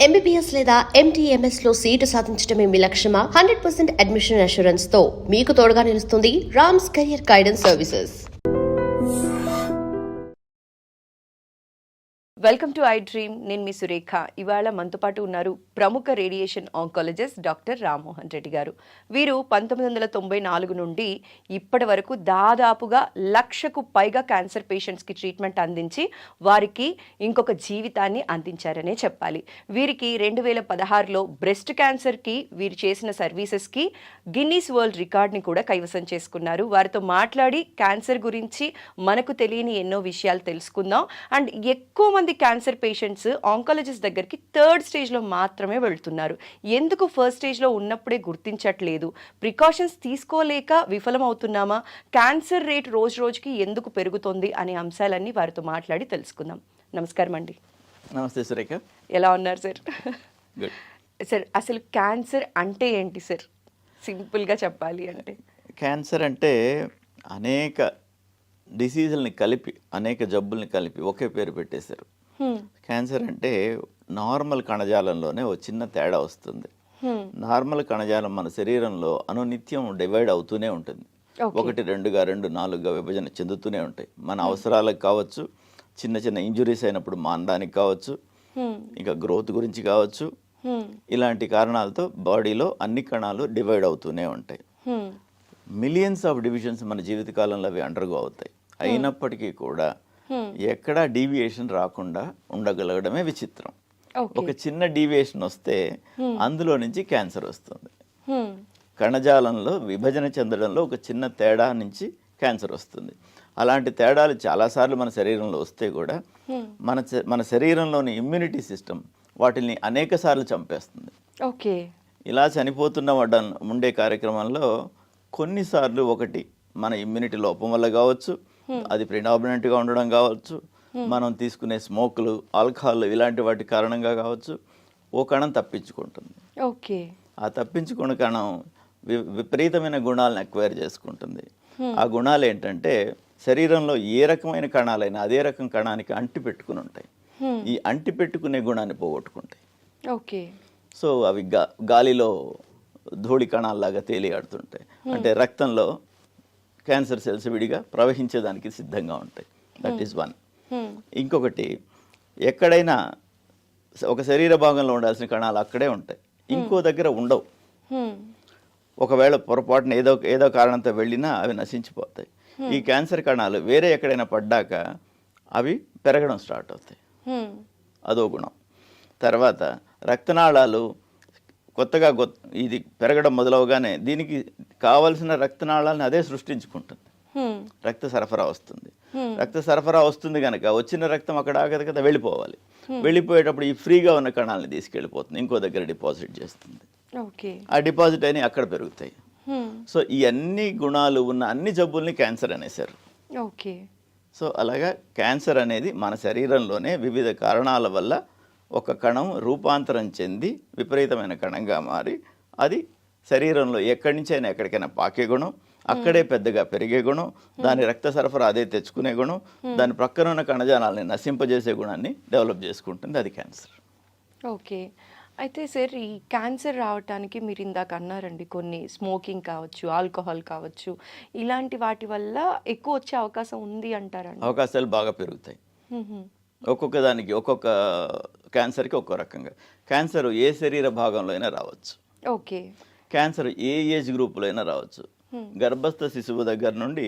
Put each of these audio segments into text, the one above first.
MBBS లేదా MTMS లో seat సాధించడమే మీ లక్ష్యమా? 100% అడ్మిషన్ అష్యూరెన్స్ తో మీకు తోడుగా నిలుస్తుంది Rams career guidance services. Welcome to I dream. నేను మీ సురేఖ. ఇవాళ మనతో పాటు ఉన్నారు ప్రముఖ radiation oncologist doctor Rammohan Reddy గారు. వీరు 1994 నుండి ఇప్పటి వరకు దాదాపుగా 1,00,000కు పైగా క్యాన్సర్ పేషెంట్స్కి ట్రీట్మెంట్ అందించి వారికి ఇంకొక జీవితాన్ని అందించారనే చెప్పాలి. వీరికి 2016లో బ్రెస్ట్ క్యాన్సర్కి వీరు చేసిన సర్వీసెస్కి గిన్నీస్ వరల్డ్ రికార్డ్ని కూడా కైవసం చేసుకున్నారు. వారితో మాట్లాడి క్యాన్సర్ గురించి మనకు తెలియని ఎన్నో విషయాలు తెలుసుకుందాం. అండ్ ఎక్కువ మంది క్యాన్సర్ పేషెంట్స్ ఆంకాలజిస్ట్ దగ్గరికి 3rd స్టేజ్లో మాత్రమే వెళ్తున్నారు. ఎందుకు ఫస్ట్ స్టేజ్లో ఉన్నప్పుడే గుర్తించట్లేదు? ప్రికాషన్స్ తీసుకోలేక విఫలమవుతున్నామా? క్యాన్సర్ రేట్ రోజు రోజుకి ఎందుకు పెరుగుతుంది అనే అంశాలన్నీ వారితో మాట్లాడి తెలుసుకుందాం. నమస్కారం అండి. నమస్తే సురేఖ. ఎలా ఉన్నారు సార్? గుడ్ సార్, అసలు క్యాన్సర్ అంటే ఏంటి సార్? సింపుల్గా చెప్పాలి అంటే క్యాన్సర్ అంటే అనేక డిసీజుల్ని కలిపి, అనేక జబ్బుల్ని కలిపి ఒకే పేరు పెట్టేశారు. క్యాన్సర్ అంటే నార్మల్ కణజాలంలోనే ఒక చిన్న తేడా వస్తుంది. నార్మల్ కణజాలం మన శరీరంలో అనునిత్యం డివైడ్ అవుతూనే ఉంటుంది. 1, 2గా 2, 4గా విభజన చెందుతూనే ఉంటాయి. మన అవసరాలకు కావచ్చు, చిన్న చిన్న ఇంజురీస్ అయినప్పుడు మానడానికి కావచ్చు, ఇంకా గ్రోత్ గురించి కావచ్చు, ఇలాంటి కారణాలతో బాడీలో అన్ని కణాలు డివైడ్ అవుతూనే ఉంటాయి. మిలియన్స్ ఆఫ్ డివిజన్స్ మన జీవితకాలంలో అవి అండర్గో అవుతాయి. అయినప్పటికీ కూడా ఎక్కడా డీవియేషన్ రాకుండా ఉండగలగడమే విచిత్రం. ఒక చిన్న డీవియేషన్ వస్తే అందులో నుంచి క్యాన్సర్ వస్తుంది. కణజాలంలో విభజన చెందడంలో ఒక చిన్న తేడా నుంచి క్యాన్సర్ వస్తుంది. అలాంటి తేడాలు చాలాసార్లు మన శరీరంలో వస్తే కూడా మన శరీరంలోని ఇమ్యూనిటీ సిస్టమ్ వాటిని అనేక సార్లు చంపేస్తుంది. ఓకే. ఇలా చనిపోతున్న ఉండే కార్యక్రమంలో కొన్నిసార్లు ఒకటి మన ఇమ్యూనిటీ లోపం వల్ల కావచ్చు, అది ప్రిడామినెంట్గా ఉండడం కావచ్చు, మనం తీసుకునే స్మోకులు, ఆల్కహాల్ ఇలాంటి వాటి కారణంగా కావచ్చు, ఓ కణం తప్పించుకుంటుంది. ఓకే. ఆ తప్పించుకున్న కణం విపరీతమైన గుణాలను అక్వైర్ చేసుకుంటుంది. ఆ గుణాలు ఏంటంటే శరీరంలో ఏ రకమైన కణాలైనా అదే రకం కణానికి అంటి పెట్టుకుని ఉంటాయి. ఈ అంటి పెట్టుకునే గుణాన్ని పోగొట్టుకుంటాయి. ఓకే. సో అవి గాలిలో ధూళి కణాల్లాగా తేలియాడుతుంటాయి. అంటే రక్తంలో క్యాన్సర్ సెల్స్ విడిగా ప్రవహించేదానికి సిద్ధంగా ఉంటాయి. That is one. ఇంకొకటి, ఎక్కడైనా ఒక శరీర భాగంలో ఉండాల్సిన కణాలు అక్కడే ఉంటాయి, ఇంకో దగ్గర ఉండవు. ఒకవేళ పొరపాటున ఏదో కారణంతో వెళ్ళినా అవి నశించిపోతాయి. ఈ క్యాన్సర్ కణాలు వేరే ఎక్కడైనా పడ్డాక అవి పెరగడం స్టార్ట్ అవుతాయి. అదో గుణం. తర్వాత రక్తనాళాలు కొత్తగా ఇది పెరగడం మొదలవగానే దీనికి కావలసిన రక్తనాళాలను అదే సృష్టించుకుంటుంది. రక్త సరఫరా వస్తుంది. రక్త సరఫరా వస్తుంది కనుక వచ్చిన రక్తం అక్కడ ఆగదు కదా, వెళ్ళిపోవాలి. వెళ్ళిపోయేటప్పుడు ఈ ఫ్రీగా ఉన్న కణాలను తీసుకెళ్ళిపోతుంది, ఇంకో దగ్గర డిపాజిట్ చేస్తుంది. ఆ డిపాజిట్ అయినా అక్కడ పెరుగుతాయి. సో ఈ అన్ని గుణాలు ఉన్న అన్ని జబ్బుల్ని క్యాన్సర్ అనేసారు. సో అలాగా క్యాన్సర్ అనేది మన శరీరంలోనే వివిధ కారణాల వల్ల ఒక కణం రూపాంతరం చెంది విపరీతమైన కణంగా మారి అది శరీరంలో ఎక్కడి నుంచి అయినా ఎక్కడికైనా పాకే గుణం, అక్కడే పెద్దగా పెరిగే గుణం, దాని రక్త సరఫరా అదే తెచ్చుకునే గుణం, దాని ప్రక్కన ఉన్న కణజాలాన్ని నశింపజేసే గుణాన్ని డెవలప్ చేసుకుంటుంది. అది క్యాన్సర్. ఓకే. అయితే సార్, ఈ క్యాన్సర్ రావడానికి మీరు ఇందాక అన్నారండి, కొన్ని స్మోకింగ్ కావచ్చు, ఆల్కహాల్ కావచ్చు, ఇలాంటి వాటి వల్ల ఎక్కువ వచ్చే అవకాశం ఉంది అంటారండి? అవకాశాలు బాగా పెరుగుతాయి. ఒక్కొక్క దానికి ఒక్కొక్క క్యాన్సర్కి ఒక్కో రకంగా. క్యాన్సర్ ఏ శరీర భాగంలో అయినా రావచ్చు. ఓకే. క్యాన్సర్ ఏ ఏజ్ గ్రూప్లో అయినా రావచ్చు. గర్భస్థ శిశువు దగ్గర నుండి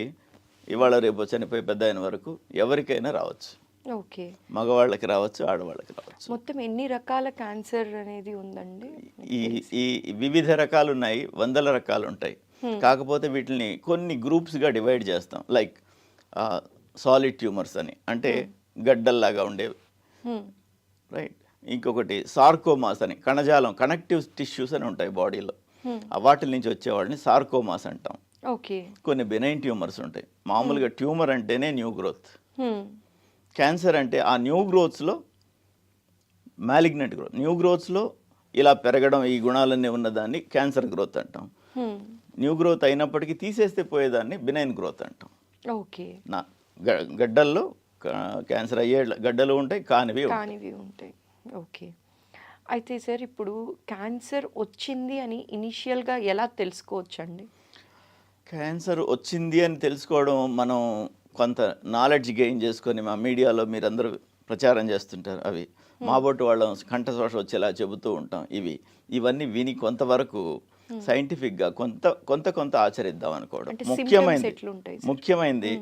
ఇవాళ రేపు చనిపోయే పెద్ద అయిన వరకు ఎవరికైనా రావచ్చు. ఓకే. మగవాళ్ళకి రావచ్చు, ఆడవాళ్ళకి రావచ్చు. మొత్తం ఎన్ని రకాల క్యాన్సర్ అనేది ఉందండి? ఈ వివిధ రకాలు ఉన్నాయి, 100 రకాలు ఉంటాయి. కాకపోతే వీటిని కొన్ని గ్రూప్స్గా డివైడ్ చేస్తాం. లైక్ సాలిడ్ ట్యూమర్స్ అని, అంటే గడ్డల్లాగా ఉండేవి, రైట్. ఇంకొకటి సార్కోమాస్ అని, కణజాలం కనెక్టివ్ టిష్యూస్ అని ఉంటాయి బాడీలో, వాటి నుంచి వచ్చేవాడిని సార్కోమాస్ అంటాం. ఓకే. కొన్ని బెనైన్ ట్యూమర్స్ ఉంటాయి. మామూలుగా ట్యూమర్ అంటేనే న్యూ గ్రోత్. క్యాన్సర్ అంటే ఆ న్యూ గ్రోత్స్లో మ్యాలిగ్నెంట్ గ్రోత్, న్యూ గ్రోత్స్లో ఇలా పెరగడం, ఈ గుణాలన్నీ ఉన్నదాన్ని క్యాన్సర్ గ్రోత్ అంటాం. న్యూ గ్రోత్ అయినప్పటికీ తీసేస్తే పోయేదాన్ని బినైన్ గ్రోత్ అంటాం. ఓకే. గడ్డల్లో క్యాన్సర్ అయ్యే గడ్డలు ఉంటాయి, కానివి ఉంటాయి. ఓకే. అయితే సార్ ఇప్పుడు క్యాన్సర్ వచ్చింది అని ఇనిషియల్గా ఎలా తెలుసుకోవచ్చండి? క్యాన్సర్ వచ్చింది అని తెలుసుకోవడం మనం కొంత నాలెడ్జ్ గెయిన్ చేసుకొని మా మీడియాలో మీరందరూ ప్రచారం చేస్తుంటారు. అవి మాబోటి వాళ్ళం కంఠశోష వచ్చేలా చెబుతూ ఉంటాం. ఇవన్నీ విని కొంతవరకు సైంటిఫిక్గా కొంత ఆచరిద్దాం అనుకోవడం అంటే ముఖ్యమైనది. symptoms ఎట్లుంటాయి సార్? ముఖ్యమైనది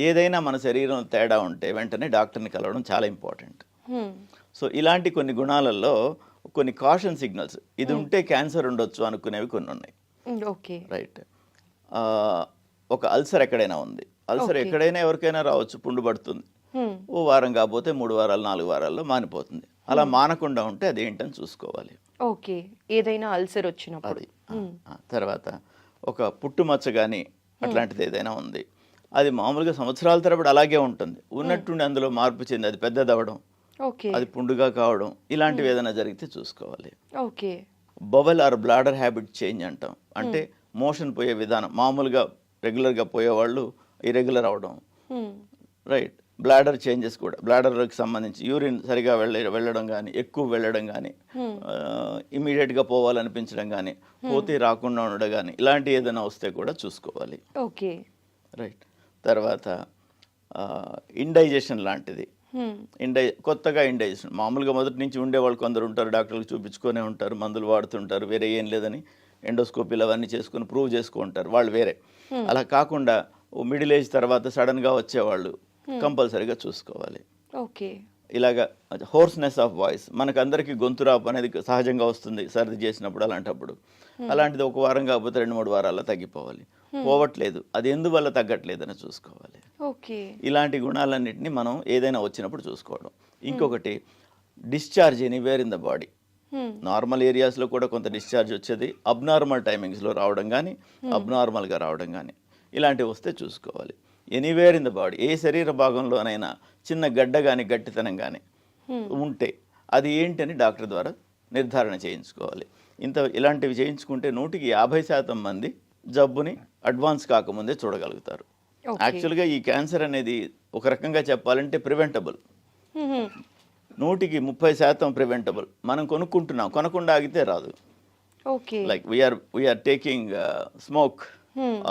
ఏదైనా మన శరీరంలో తేడా ఉంటే వెంటనే డాక్టర్ని కలవడం చాలా ఇంపార్టెంట్. సో ఇలాంటి కొన్ని గుణాలలో కొన్ని కాషన్ సిగ్నల్స్, ఇది ఉంటే క్యాన్సర్ ఉండొచ్చు అనుకునేవి కొన్ని ఉన్నాయి. ఓకే. రైట్. ఒక అల్సర్ ఎక్కడైనా ఉంది, అల్సర్ ఎక్కడైనా ఎవరికైనా రావచ్చు, పుండు పడుతుంది, ఓ వారం కాకపోతే 3 వారాలు 4 వారాల్లో మానిపోతుంది. అలా మానకుండా ఉంటే అదేంటని చూసుకోవాలి. ఓకే, ఏదైనా అల్సర్ వచ్చినప్పుడు. అది తర్వాత ఒక పుట్టుమచ్చ కానీ అట్లాంటిది ఏదైనా ఉంది, అది మామూలుగా సంవత్సరాల తరబడి అలాగే ఉంటుంది, ఉన్నట్టుండి అందులో మార్పు చెంది అది పెద్దదవడం, ఓకే, అది పుండుగా కావడం, ఇలాంటివి ఏదైనా జరిగితే చూసుకోవాలి. Okay. Bowel or bladder habit change అంటాం. అంటే మోషన్ పోయే విధానం, మామూలుగా రెగ్యులర్గా పోయేవాళ్ళు ఇరెగ్యులర్ అవడం. రైట్. బ్లాడర్ చేంజెస్ కూడా, బ్లాడర్కి సంబంధించి యూరిన్ సరిగా వెళ్ళడం కానీ, ఎక్కువ వెళ్ళడం కానీ, ఇమీడియట్గా పోవాలనిపించడం కానీ, పోతే రాకుండా ఉండడం కానీ, ఇలాంటి ఏదైనా వస్తే కూడా చూసుకోవాలి. ఓకే. రైట్. తర్వాత ఇండైజెషన్ లాంటిది, కొత్తగా ఇండైజెషన్, మామూలుగా మొదటి నుంచి ఉండేవాళ్ళు కొందరు ఉంటారు, డాక్టర్లకు చూపించుకొనే ఉంటారు, మందులు వాడుతుంటారు, వేరే ఏం లేదని ఎండోస్కోపీలు అవన్నీ చేసుకుని ప్రూవ్ చేసుకుంటారు, వాళ్ళు వేరే. అలా కాకుండా మిడిల్ ఏజ్ తర్వాత సడన్గా వచ్చేవాళ్ళు కంపల్సరీగా చూసుకోవాలి. ఓకే. ఇలాగా హోర్స్నెస్ ఆఫ్ వాయిస్, మనకు అందరికీ గొంతు రాపు అనేది సహజంగా వస్తుంది సర్ది చేసినప్పుడు, అలాంటిది ఒక వారం కాకపోతే 2-3 వారాల్లో తగ్గిపోవాలి. పోవట్లేదు, అది ఎందువల్ల తగ్గట్లేదని చూసుకోవాలి. ఓకే. ఇలాంటి గుణాలన్నింటినీ మనం ఏదైనా వచ్చినప్పుడు చూసుకోవడం. ఇంకొకటి discharge anywhere in the body. Normal ఏరియాస్లో కూడా కొంత డిశ్చార్జ్ వచ్చేది, అబ్నార్మల్ టైమింగ్స్లో రావడం కానీ, అబ్నార్మల్గా రావడం కానీ, ఇలాంటివి వస్తే చూసుకోవాలి. ఎనీవేర్ ఇన్ ద బాడీ, ఏ శరీర భాగంలోనైనా చిన్న గడ్డ కానీ గట్టితనం కానీ ఉంటే అది ఏంటని డాక్టర్ ద్వారా నిర్ధారణ చేయించుకోవాలి. ఇలాంటివి చేయించుకుంటే 150% మంది జబ్బుని అడ్వాన్స్ కాకముందే చూడగలుగుతారు. యాక్చువల్గా ఈ క్యాన్సర్ అనేది ఒక రకంగా చెప్పాలంటే ప్రివెంటబుల్. 130% ప్రివెంటబుల్. మనం కొనుక్కుంటున్నాం, కొనకుండా ఆగితే రాదు. Like we are taking smoke,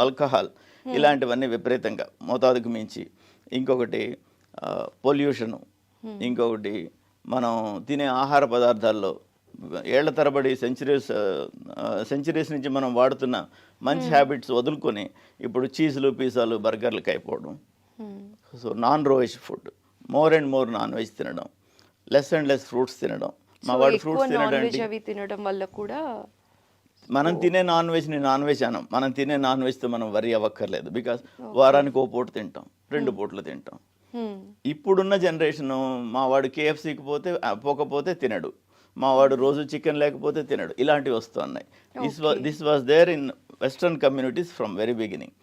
alcohol, ఇలాంటివన్నీ విపరీతంగా మోతాదుకు మించి. ఇంకొకటి పొల్యూషను, ఇంకొకటి మనం తినే ఆహార పదార్థాల్లో ఏళ్ల తరబడి సెంచరీస్ నుంచి మనం వాడుతున్న మంచి హ్యాబిట్స్ వదులుకొని ఇప్పుడు చీజులు, పిజ్జాలు, బర్గర్లకు అయిపోవడం. సో నాన్ రోయిష్ food, more and more non veg తినడం, లెస్ అండ్ లెస్ ఫ్రూట్స్ తినడం. మా వాడు ఫ్రూట్స్ తినడం వల్ల కూడా మనం తినే నాన్ వెజ్ని నాన్ వెజ్ అనం. మనం తినే నాన్ వెజ్తో మనం వరి అవ్వక్కర్లేదు. బికాస్ వారానికి ఓ పూట తింటాం, 2 పూటలు తింటాం. ఇప్పుడున్న జనరేషను, మా వాడు KFCకి పోకపోతే తినడు, మా వాడు రోజు చికెన్ లేకపోతే తినడు, ఇలాంటివి వస్తున్నాయి. This was there in western communities from very beginning.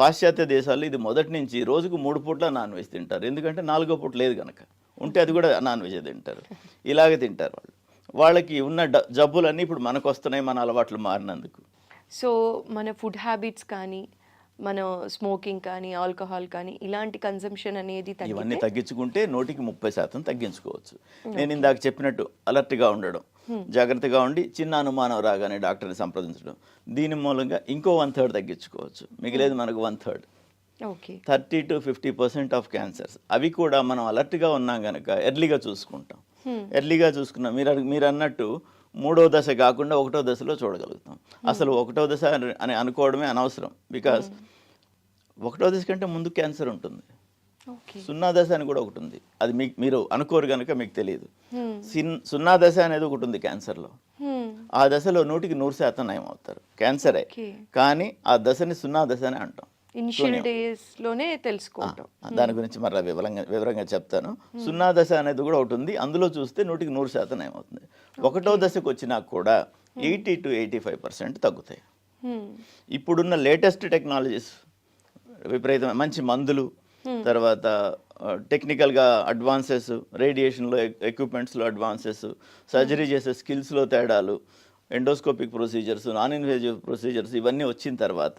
పాశ్చాత్య దేశాల్లో ఇది మొదటి నుంచి రోజుకు 3 పూట్ల నాన్ వెజ్ తింటారు. ఎందుకంటే 4వ పూట లేదు కనుక, ఉంటే అది కూడా నాన్ వెజ్ తింటారు. ఇలాగే తింటారు వాళ్ళు. వాళ్ళకి ఉన్న జబ్బులన్నీ ఇప్పుడు మనకు వస్తున్నాయి, మన అలవాట్లు మారినందుకు. సో మన ఫుడ్ హ్యాబిట్స్ కానీ, మన స్మోకింగ్ కానీ, ఆల్కహాల్ కానీ, ఇలాంటి కన్సంప్షన్ అనేది ఇవన్నీ తగ్గించుకుంటే 130% తగ్గించుకోవచ్చు. నేను ఇందాక చెప్పినట్టు అలర్ట్గా ఉండడం, జాగ్రత్తగా ఉండి చిన్న అనుమానం రాగానే డాక్టర్ని సంప్రదించడం, దీని మూలంగా ఇంకో 1/3 తగ్గించుకోవచ్చు. మిగిలేదు మనకు 1/3. 30 to 50% ఆఫ్ క్యాన్సర్స్, అవి కూడా మనం అలర్ట్గా ఉన్నాం కనుక ఎర్లీగా చూసుకుంటాం. ఎర్లీగా చూసుకున్నాం. మీరు అన్నట్టు 3వ దశ కాకుండా 1వ దశలో చూడగలుగుతాం. అసలు 1వ దశ అని అనుకోవడమే అనవసరం. బికాస్ 1వ దశ కంటే ముందు క్యాన్సర్ ఉంటుంది. 0 దశ అని కూడా ఒకటి ఉంది, అది మీరు అనుకోరు కనుక మీకు తెలియదు. 0 దశ అనేది ఒకటి ఉంది క్యాన్సర్లో. ఆ దశలో 100% నయం అవుతారు, క్యాన్సరే. కానీ ఆ దశని 0 దశ అని అంటాం. ఇనిషియల్ డేస్ లోనే తెలుసుకుంటాం. దాని గురించి మరలా వివరంగా చెప్తాను. 0 దశ అనేది కూడా ఒకటి ఉంది, అందులో చూస్తే 100% ఏమవుతుంది. 1వ దశకు వచ్చినా కూడా 80 to 85% తగ్గుతాయి. ఇప్పుడున్న లేటెస్ట్ టెక్నాలజీస్, విపరీతమైన మంచి మందులు, తర్వాత టెక్నికల్గా అడ్వాన్సెస్, రేడియేషన్లో ఎక్విప్మెంట్స్లో అడ్వాన్సెస్, సర్జరీ చేసే స్కిల్స్లో తేడాలు, endoscopic procedures, non invasive procedures, ఇవన్నీ వచ్చిన తర్వాత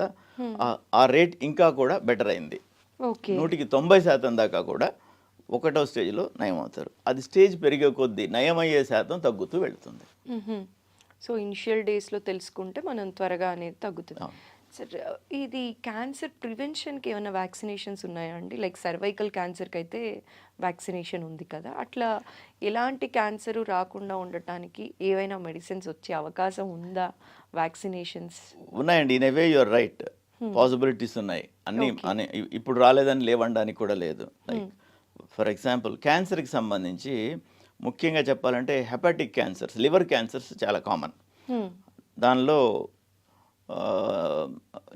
ఆ రేట్ ఇంకా కూడా బెటర్ అయింది. 90% దాకా కూడా ఒకటో స్టేజ్లో నయం అవుతారు. అది స్టేజ్ పెరిగే కొద్దీ నయమయ్యే శాతం తగ్గుతూ వెళ్తుంది. సో ఇనిషియల్ డేస్లో తెలుసుకుంటే మనం త్వరగా అనేది తగ్గుతుంది. అవును. సార్, ఇది క్యాన్సర్ ప్రివెన్షన్కి ఏమైనా వ్యాక్సినేషన్స్ ఉన్నాయా అండి? లైక్ సర్వైకల్ క్యాన్సర్కి అయితే వ్యాక్సినేషన్ ఉంది కదా, అట్లా ఎలాంటి క్యాన్సర్ రాకుండా ఉండటానికి ఏవైనా మెడిసిన్స్ వచ్చే అవకాశం ఉందా? వ్యాక్సినేషన్స్ ఉన్నాయండి. In way your right, possibilities ఉన్నాయి అన్ని. ఇప్పుడు రాలేదని లేవనడానికి కూడా లేదు. లైక్ ఫర్ ఎగ్జాంపుల్ క్యాన్సర్కి సంబంధించి ముఖ్యంగా చెప్పాలంటే హెపాటిక్ క్యాన్సర్స్, లివర్ క్యాన్సర్స్ చాలా కామన్. దానిలో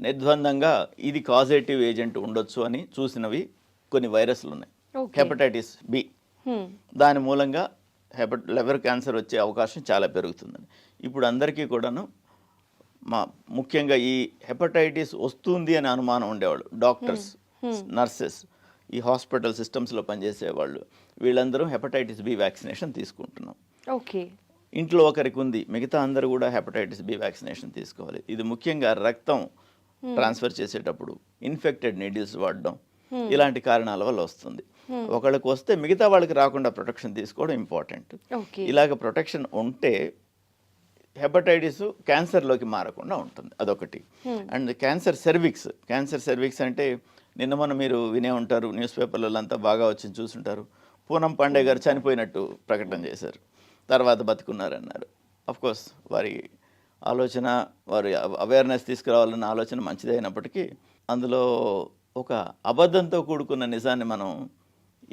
నిర్ద్వందంగా ఇది కాజేటివ్ ఏజెంట్ ఉండొచ్చు అని చూసినవి కొన్ని వైరస్లు ఉన్నాయి. హెపటైటిస్ బి, దాని మూలంగా లివర్ క్యాన్సర్ వచ్చే అవకాశం చాలా పెరుగుతుందని ఇప్పుడు అందరికీ కూడాను ముఖ్యంగా ఈ హెపటైటిస్ వస్తుంది అని అనుమానం ఉండేవాళ్ళు డాక్టర్స్, నర్సెస్, ఈ హాస్పిటల్ సిస్టమ్స్లో పనిచేసే వాళ్ళు, వీళ్ళందరూ హెపటైటిస్ బి వ్యాక్సినేషన్ తీసుకుంటున్నాం. ఓకే, ఇంట్లో ఒకరికి ఉంది, మిగతా అందరూ కూడా హెపటైటిస్ బి వ్యాక్సినేషన్ తీసుకోవాలి. ఇది ముఖ్యంగా రక్తం ట్రాన్స్ఫర్ చేసేటప్పుడు ఇన్ఫెక్టెడ్ నీడిల్స్ వాడడం ఇలాంటి కారణాల వల్ల వస్తుంది. ఒకళ్ళకి వస్తే మిగతా వాళ్ళకి రాకుండా ప్రొటెక్షన్ తీసుకోవడం ఇంపార్టెంట్. ఇలాగ ప్రొటెక్షన్ ఉంటే హెపటైటిస్ క్యాన్సర్లోకి మారకుండా ఉంటుంది, అదొకటి. అండ్ క్యాన్సర్ సెర్విక్స్ అంటే నిన్న మనం మీరు వినే ఉంటారు, న్యూస్ పేపర్లలో అంతా బాగా వచ్చి చూసుంటారు. పూనం పాండే గారు చనిపోయినట్టు ప్రకటన చేశారు, తర్వాత బతుకున్నారన్నారు. అఫ్కోర్స్ వారి ఆలోచన, వారి అవేర్నెస్ తీసుకురావాలన్న ఆలోచన మంచిదైనప్పటికీ అందులో ఒక అబద్ధంతో కూడుకున్న నిజాన్ని మనం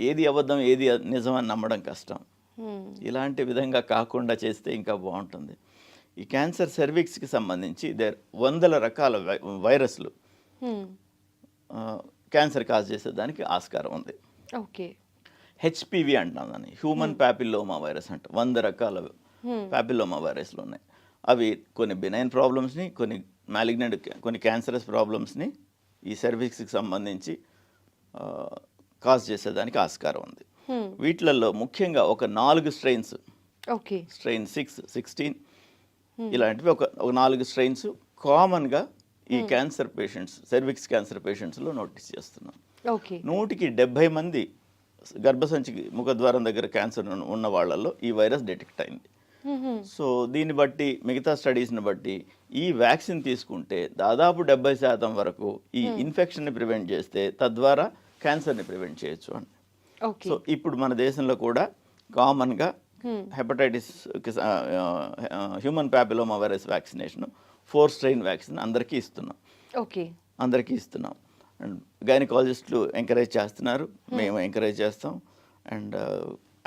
ఏది అబద్ధం ఏది నిజం అని నమ్మడం కష్టం. ఇలాంటి విధంగా కాకుండా చేస్తే ఇంకా బాగుంటుంది. ఈ క్యాన్సర్ సెర్విక్స్కి సంబంధించి వందల రకాల వైరస్లు క్యాన్సర్ కాజ్ చేసేదానికి ఆస్కారం ఉంది. ఓకే, హెచ్పివి అంటున్నాం దాన్ని, హ్యూమన్ ప్యాపిల్లోమా వైరస్ అంట. 100 రకాల ప్యాపిల్లోమా వైరస్లు ఉన్నాయి. అవి కొన్ని బినైన్ ప్రాబ్లమ్స్ని, కొన్ని మ్యాలిగ్నెంట్, కొన్ని క్యాన్సరస్ ప్రాబ్లమ్స్ని ఈ సెర్విక్స్కి సంబంధించి కాజ్ చేసేదానికి ఆస్కారం ఉంది. వీటిలలో ముఖ్యంగా ఒక 4 స్ట్రెయిన్స్, స్ట్రెయిన్ 6, 16 ఇలాంటివి ఒక 4 స్ట్రెయిన్స్ కామన్గా ఈ క్యాన్సర్ పేషెంట్స్, సెర్విక్స్ క్యాన్సర్ పేషెంట్స్లో నోటీస్ చేస్తున్నాం. 100కి 70 మంది గర్భసంచి ముఖద్వారం దగ్గర క్యాన్సర్ ఉన్న వాళ్ళల్లో ఈ వైరస్ డిటెక్ట్ అయింది. సో దీన్ని బట్టి, మిగతా స్టడీస్ని బట్టి ఈ వ్యాక్సిన్ తీసుకుంటే దాదాపు 70% వరకు ఈ ఇన్ఫెక్షన్ని ప్రివెంట్ చేస్తే తద్వారా క్యాన్సర్ని ప్రివెంట్ చేయొచ్చు అని. సో ఇప్పుడు మన దేశంలో కూడా కామన్గా hepatitis human papilloma virus vaccination 4 strain vaccine అందరికీ ఇస్తున్నాం. అండ్ గైనకాలజిస్టులు ఎంకరేజ్ చేస్తున్నారు, మేము ఎంకరేజ్ చేస్తాం. అండ్